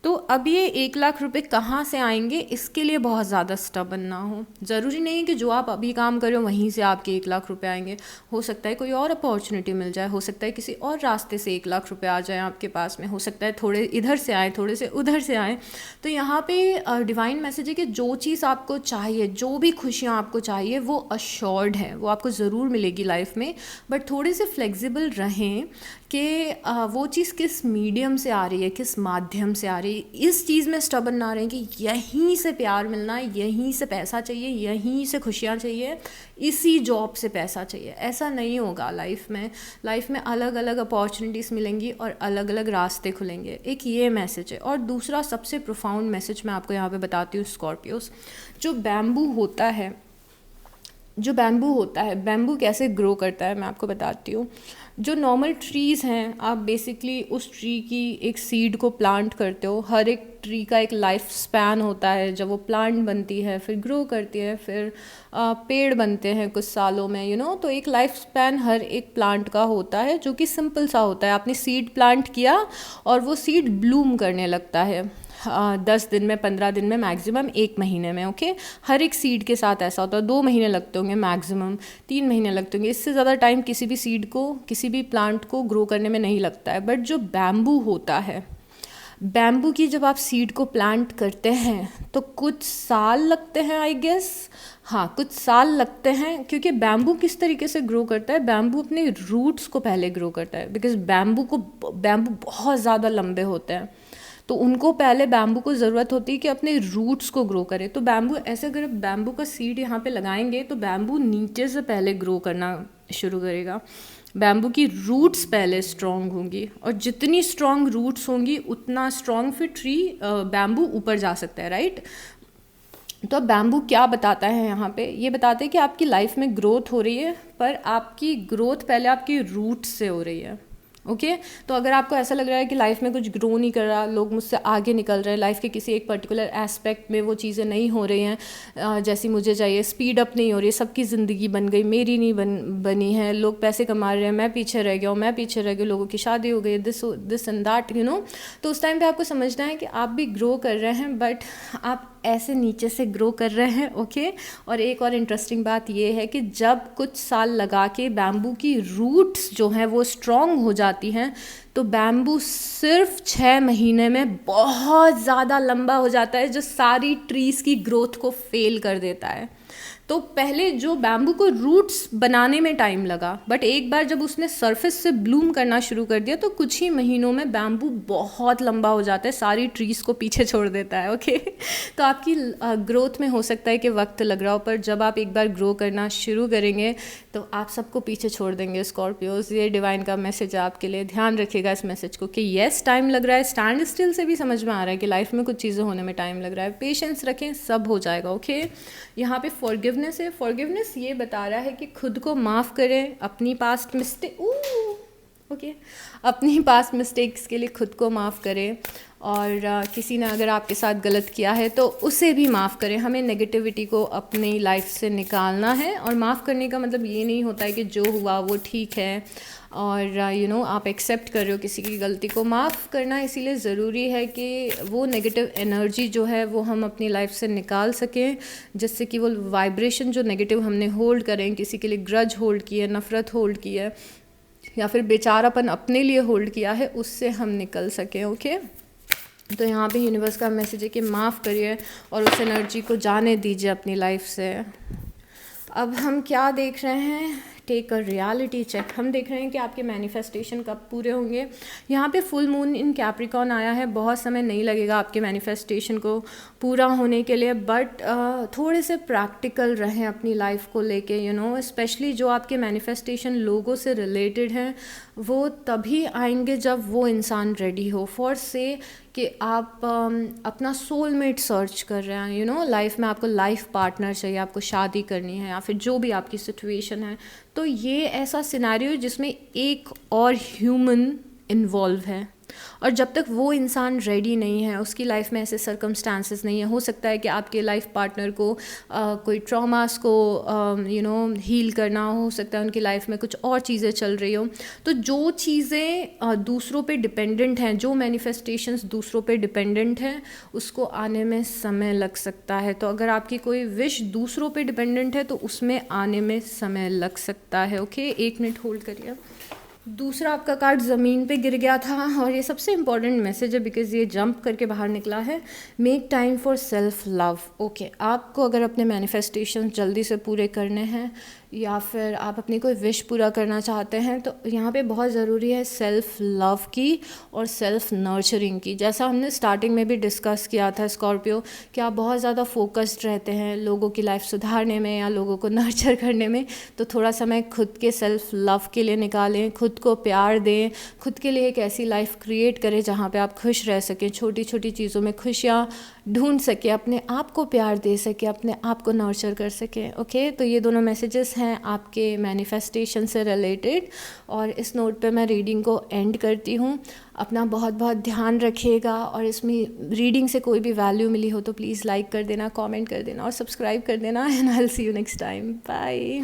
A: तो अब ये 1 लाख रुपए कहाँ से आएंगे, इसके लिए बहुत ज़्यादा स्टबन ना हो। ज़रूरी नहीं है कि जो आप अभी काम कर रहे हो वहीं से आपके 1 लाख रुपए आएंगे। हो सकता है कोई और अपॉर्चुनिटी मिल जाए, हो सकता है किसी और रास्ते से 1 लाख रुपए आ जाए आपके पास में, हो सकता है थोड़े इधर से आए, थोड़े से उधर से आए। तो यहाँ पे डिवाइन मैसेज है कि जो चीज़ आपको चाहिए, जो भी खुशियाँ आपको चाहिए, वो अश्योर्ड है, वो आपको ज़रूर मिलेगी लाइफ में। बट थोड़े से फ्लेक्सिबल रहें कि वो चीज़ किस मीडियम से आ रही है, किस माध्यम से आ रही है। इस चीज़ में स्टबन ना रहें कि यहीं से प्यार मिलना है, यहीं से पैसा चाहिए, यहीं से खुशियाँ चाहिए, इसी जॉब से पैसा चाहिए। ऐसा नहीं होगा लाइफ में। लाइफ में अलग अलग अपॉर्चुनिटीज़ मिलेंगी और अलग अलग रास्ते खुलेंगे। एक ये मैसेज है। और दूसरा सबसे प्रोफाउंड मैसेज मैं आपको यहाँ पे बताती हूँ, स्कॉर्पियोस। जो बैम्बू होता है, बैम्बू कैसे ग्रो करता है मैं आपको बताती हूँ। जो नॉर्मल ट्रीज़ हैं, आप बेसिकली उस ट्री की एक सीड को प्लांट करते हो। हर एक ट्री का एक लाइफ स्पैन होता है, जब वो प्लांट बनती है, फिर ग्रो करती है, फिर पेड़ बनते हैं कुछ सालों में, तो एक लाइफ स्पैन हर एक प्लांट का होता है, जो कि सिंपल सा होता है। आपने सीड प्लांट किया और वो सीड ब्लूम करने लगता है 10 दिन में, 15 दिन में, मैक्सिमम 1 महीने में, ओके। हर एक सीड के साथ ऐसा होता है। 2 महीने लगते होंगे मैक्सिमम, 3 महीने लगते होंगे। इससे ज़्यादा टाइम किसी भी सीड को, किसी भी प्लांट को ग्रो करने में नहीं लगता है। बट जो बैम्बू होता है, बैम्बू की जब आप सीड को प्लांट करते हैं तो कुछ साल लगते हैं, आई गेस, हाँ कुछ साल लगते हैं। क्योंकि बैम्बू किस तरीके से ग्रो करता है, बैम्बू अपने रूट्स को पहले ग्रो करता है, बिकॉज बैम्बू बहुत ज़्यादा लंबे होते हैं, तो उनको पहले बैम्बू को ज़रूरत होती है कि अपने रूट्स को ग्रो करे। तो बैम्बू ऐसे, अगर बैम्बू का सीड यहाँ पे लगाएंगे तो बैम्बू नीचे से पहले ग्रो करना शुरू करेगा। बैम्बू की रूट्स पहले स्ट्रॉन्ग होंगी, और जितनी स्ट्रॉन्ग रूट्स होंगी उतना स्ट्रॉन्ग फिर ट्री, बैम्बू ऊपर जा सकता है, राइट। तो अब बैम्बू क्या बताता है यहाँ पे, ये बताते हैं कि आपकी लाइफ में ग्रोथ हो रही है, पर आपकी ग्रोथ पहले आपकी रूट्स से हो रही है, ओके। तो अगर आपको ऐसा लग रहा है कि लाइफ में कुछ ग्रो नहीं कर रहा, लोग मुझसे आगे निकल रहे हैं, लाइफ के किसी एक पर्टिकुलर एस्पेक्ट में वो चीज़ें नहीं हो रही हैं जैसी मुझे चाहिए, स्पीड अप नहीं हो रही है, सबकी ज़िंदगी बन गई, मेरी नहीं बनी है, लोग पैसे कमा रहे हैं, मैं पीछे रह गया, लोगों की शादी हो गई, दिस एंड दैट, तो उस टाइम पे आपको समझना है कि आप भी ग्रो कर रहे हैं, बट आप ऐसे नीचे से ग्रो कर रहे हैं, ओके। और एक और इंटरेस्टिंग बात ये है कि जब कुछ साल लगा के बैम्बू की रूट्स जो हैं वो स्ट्रॉन्ग हो जाती हैं, तो बैम्बू सिर्फ 6 महीने में बहुत ज़्यादा लंबा हो जाता है, जो सारी ट्रीज़ की ग्रोथ को फेल कर देता है। तो पहले जो बैम्बू को रूट्स बनाने में टाइम लगा, बट एक बार जब उसने सरफेस से ब्लूम करना शुरू कर दिया तो कुछ ही महीनों में बैम्बू बहुत लंबा हो जाता है, सारी ट्रीज़ को पीछे छोड़ देता है। ओके तो आपकी ग्रोथ में हो सकता है कि वक्त लग रहा हो, पर जब आप एक बार ग्रो करना शुरू करेंगे तो आप सबको पीछे छोड़ देंगे स्कॉर्पियोज। ये डिवाइन का मैसेज है आपके लिए, ध्यान रखिएगा इस मैसेज को कि येस टाइम लग रहा है। स्टैंड स्टिल से भी समझ में आ रहा है कि लाइफ में कुछ चीज़ें होने में टाइम लग रहा है, पेशेंस रखें, सब हो जाएगा। ओके यहाँ पे फॉरगिवनेस है, फॉरगिवनेस ये बता रहा है कि खुद को माफ़ करें, अपनी पास्ट मिस्टेक अपनी पास्ट मिस्टेक्स के लिए खुद को माफ़ करें, और किसी ने अगर आपके साथ गलत किया है तो उसे भी माफ़ करें। हमें नेगेटिविटी को अपनी लाइफ से निकालना है, और माफ़ करने का मतलब ये नहीं होता है कि जो हुआ वो ठीक है और आप एक्सेप्ट कर रहे हो किसी की गलती को। माफ़ करना इसीलिए ज़रूरी है कि वो नेगेटिव एनर्जी जो है वो हम अपनी लाइफ से निकाल सकें, जिससे कि वो वाइब्रेशन जो नेगेटिव हमने होल्ड करें, किसी के लिए ग्रज होल्ड किया, नफ़रत होल्ड की है, या फिर बेचारापन अपने लिए होल्ड किया है, उससे हम निकल सकें। ओके तो यहाँ पे यूनिवर्स का मैसेज है कि माफ़ करिए और उस एनर्जी को जाने दीजिए अपनी लाइफ से। अब हम क्या देख रहे हैं, टेक अ रियलिटी चेक। हम देख रहे हैं कि आपके मैनिफेस्टेशन कब पूरे होंगे। यहाँ पे फुल मून इन कैप्रिकॉर्न आया है, बहुत समय नहीं लगेगा आपके मैनिफेस्टेशन को पूरा होने के लिए, बट थोड़े से प्रैक्टिकल रहें अपनी लाइफ को लेके। स्पेशली जो आपके मैनिफेस्टेशन लोगों से रिलेटेड हैं वो तभी आएंगे जब वो इंसान रेडी हो। फॉर से कि आप अपना सोलमेट सर्च कर रहे हैं, लाइफ में आपको लाइफ पार्टनर चाहिए, आपको शादी करनी है या फिर जो भी आपकी सिचुएशन है, तो ये ऐसा सिनेरियो जिसमें एक और ह्यूमन इन्वॉल्व है, और जब तक वो इंसान रेडी नहीं है, उसकी लाइफ में ऐसे सर्कमस्टांसेस नहीं है, हो सकता है कि आपके लाइफ पार्टनर को कोई ट्रॉमास को हील करना हो सकता है, उनकी लाइफ में कुछ और चीज़ें चल रही हो। तो जो चीज़ें दूसरों पे डिपेंडेंट हैं, जो मैनिफेस्टेशंस दूसरों पे डिपेंडेंट हैं, उसको आने में समय लग सकता है। तो अगर आपकी कोई विश दूसरों पे डिपेंडेंट है तो उसमें आने में समय लग सकता है। ओके 1 मिनट होल्ड करिए। दूसरा आपका कार्ड ज़मीन पे गिर गया था, और ये सबसे इम्पॉर्टेंट मैसेज है बिकॉज़ ये जंप करके बाहर निकला है। Make time for self love. Okay आपको अगर अपने मैनिफेस्टेशन जल्दी से पूरे करने हैं या फिर आप अपनी कोई विश पूरा करना चाहते हैं, तो यहाँ पे बहुत ज़रूरी है सेल्फ़ लव की और सेल्फ़ नर्चरिंग की। जैसा हमने स्टार्टिंग में भी डिस्कस किया था स्कॉर्पियो, कि आप बहुत ज़्यादा फोकस्ड रहते हैं लोगों की लाइफ सुधारने में या लोगों को नर्चर करने में, तो थोड़ा समय खुद के सेल्फ़ लव के लिए निकालें, खुद को प्यार दें, खुद के लिए एक ऐसी लाइफ क्रिएट करें जहाँ पे आप खुश रह सकें, छोटी छोटी चीज़ों में खुशियाँ ढूंढ सकें, अपने आप को प्यार दे सकें, अपने आप को नर्चर कर सकें। ओके तो ये दोनों मैसेजेस हैं आपके मैनिफेस्टेशन से रिलेटेड, और इस नोट पे मैं रीडिंग को एंड करती हूँ। अपना बहुत बहुत ध्यान रखिएगा, और इसमें रीडिंग से कोई भी वैल्यू मिली हो तो प्लीज़ लाइक कर देना, कमेंट कर देना और सब्सक्राइब कर देना, and I will see you next time. Bye.